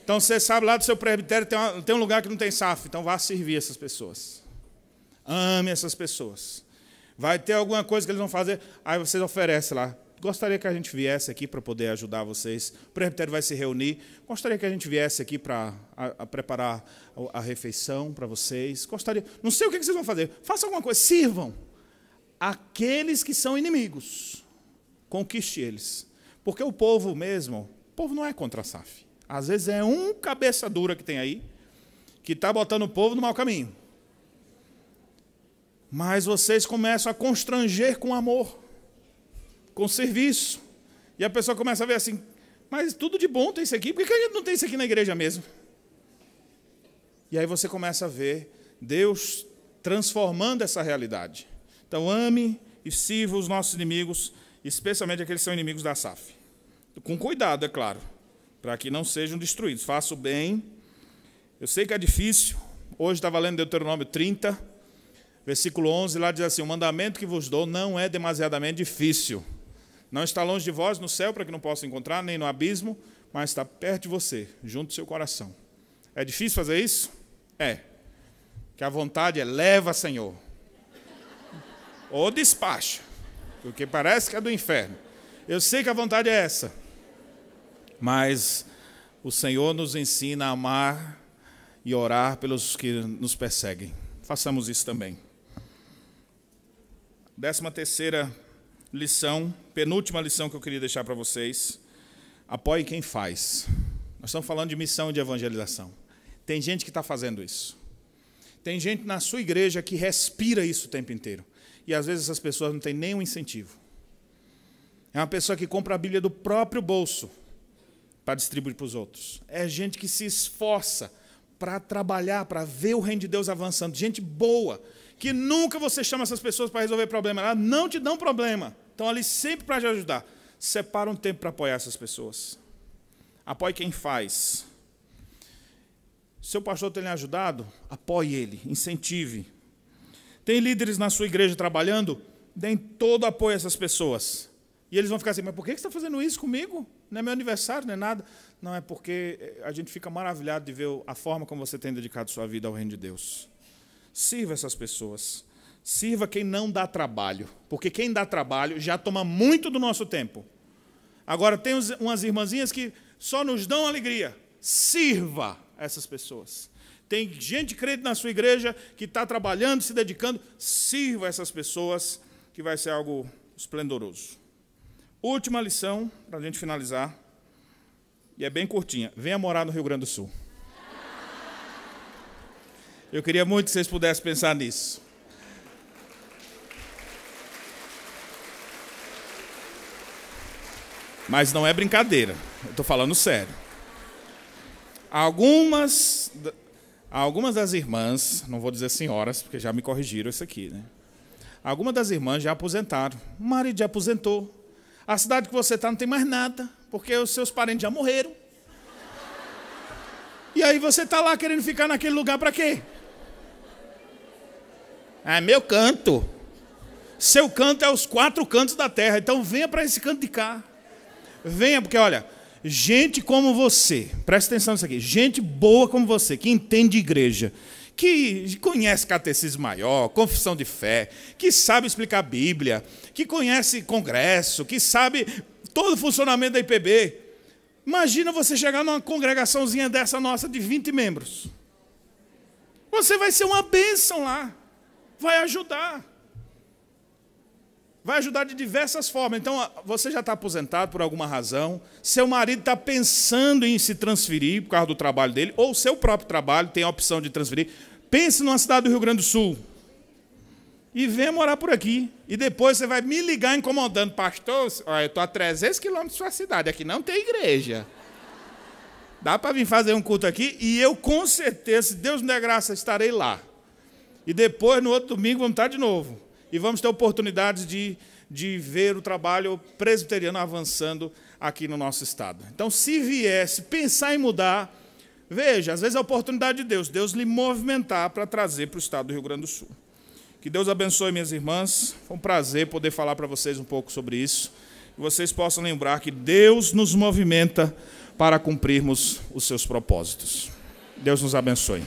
Então você sabe, lá do seu presbitério tem um lugar que não tem SAF, então vá servir essas pessoas. Ame essas pessoas. Vai ter alguma coisa que eles vão fazer, aí vocês oferecem lá. Gostaria que a gente viesse aqui para poder ajudar vocês. O presbitério vai se reunir. Gostaria que a gente viesse aqui para preparar a refeição para vocês. Gostaria. Não sei o que vocês vão fazer. Façam alguma coisa. Sirvam aqueles que são inimigos. Conquiste eles. Porque o povo mesmo, o povo não é contra a SAF. Às vezes é um cabeça dura que tem aí, que está botando o povo no mau caminho. Mas vocês começam a constranger com amor, com serviço. E a pessoa começa a ver assim, mas tudo de bom tem isso aqui, por que a gente não tem isso aqui na igreja mesmo? E aí você começa a ver Deus transformando essa realidade. Então ame e sirva os nossos inimigos, especialmente aqueles que são inimigos da SAF. Com cuidado, é claro, para que não sejam destruídos. Faça o bem. Eu sei que é difícil. Hoje estava lendo Deuteronômio 30, versículo 11, lá diz assim, o mandamento que vos dou não é demasiadamente difícil. Não está longe de vós no céu, para que não possa encontrar, nem no abismo, mas está perto de você, junto do seu coração. É difícil fazer isso? É. Que a vontade é, leva, Senhor. Ou despacha, porque parece que é do inferno. Eu sei que a vontade é essa. Mas o Senhor nos ensina a amar e orar pelos que nos perseguem. Façamos isso também. 13ª lição, penúltima lição que eu queria deixar para vocês. Apoie quem faz. Nós estamos falando de missão e de evangelização. Tem gente que está fazendo isso. Tem gente na sua igreja que respira isso o tempo inteiro. E às vezes essas pessoas não têm nenhum incentivo. É uma pessoa que compra a Bíblia do próprio bolso para distribuir para os outros. É gente que se esforça para trabalhar, para ver o reino de Deus avançando. Gente boa, que nunca você chama essas pessoas para resolver problema. Elas não te dão problema. Estão ali sempre para te ajudar. Separa um tempo para apoiar essas pessoas. Apoie quem faz. Seu pastor tem lhe ajudado? Apoie ele, incentive. Tem líderes na sua igreja trabalhando? Deem todo apoio a essas pessoas. E eles vão ficar assim, mas por que você está fazendo isso comigo? Não é meu aniversário, não é nada. Não, é porque a gente fica maravilhado de ver a forma como você tem dedicado sua vida ao reino de Deus. Sirva essas pessoas. Sirva quem não dá trabalho. Porque quem dá trabalho já toma muito do nosso tempo. Agora, tem umas irmãzinhas que só nos dão alegria. Sirva essas pessoas. Tem gente crente na sua igreja que está trabalhando, se dedicando. Sirva essas pessoas que vai ser algo esplendoroso. Última lição, para a gente finalizar, e é bem curtinha. Venha morar no Rio Grande do Sul. Eu queria muito que vocês pudessem pensar nisso. Mas não é brincadeira, eu estou falando sério. Algumas das irmãs, não vou dizer senhoras, porque já me corrigiram isso aqui, né? Algumas das irmãs já aposentaram. O marido já aposentou. A cidade que você está não tem mais nada, porque os seus parentes já morreram. E aí você está lá querendo ficar naquele lugar para quê? É meu canto. Seu canto é os 4 cantos da terra. Então venha para esse canto de cá. Venha, porque olha, gente como você, presta atenção nisso aqui, gente boa como você, que entende de igreja, que conhece catecismo maior, confissão de fé, que sabe explicar a Bíblia, que conhece congresso, que sabe todo o funcionamento da IPB. Imagina você chegar numa congregaçãozinha dessa nossa de 20 membros. Você vai ser uma bênção lá, vai ajudar. Vai ajudar de diversas formas. Então, você já está aposentado por alguma razão, seu marido está pensando em se transferir por causa do trabalho dele, ou o seu próprio trabalho tem a opção de transferir. Pense numa cidade do Rio Grande do Sul e venha morar por aqui. E depois você vai me ligar incomodando. Pastor, eu estou a 300 quilômetros da sua cidade, aqui não tem igreja. Dá para vir fazer um culto aqui e eu, com certeza, se Deus me der graça, estarei lá. E depois, no outro domingo, vamos estar de novo. E vamos ter oportunidades de ver o trabalho presbiteriano avançando aqui no nosso estado. Então, se viesse pensar em mudar, veja, às vezes é a oportunidade de Deus lhe movimentar para trazer para o estado do Rio Grande do Sul. Que Deus abençoe minhas irmãs. Foi um prazer poder falar para vocês um pouco sobre isso. Que vocês possam lembrar que Deus nos movimenta para cumprirmos os seus propósitos. Deus nos abençoe.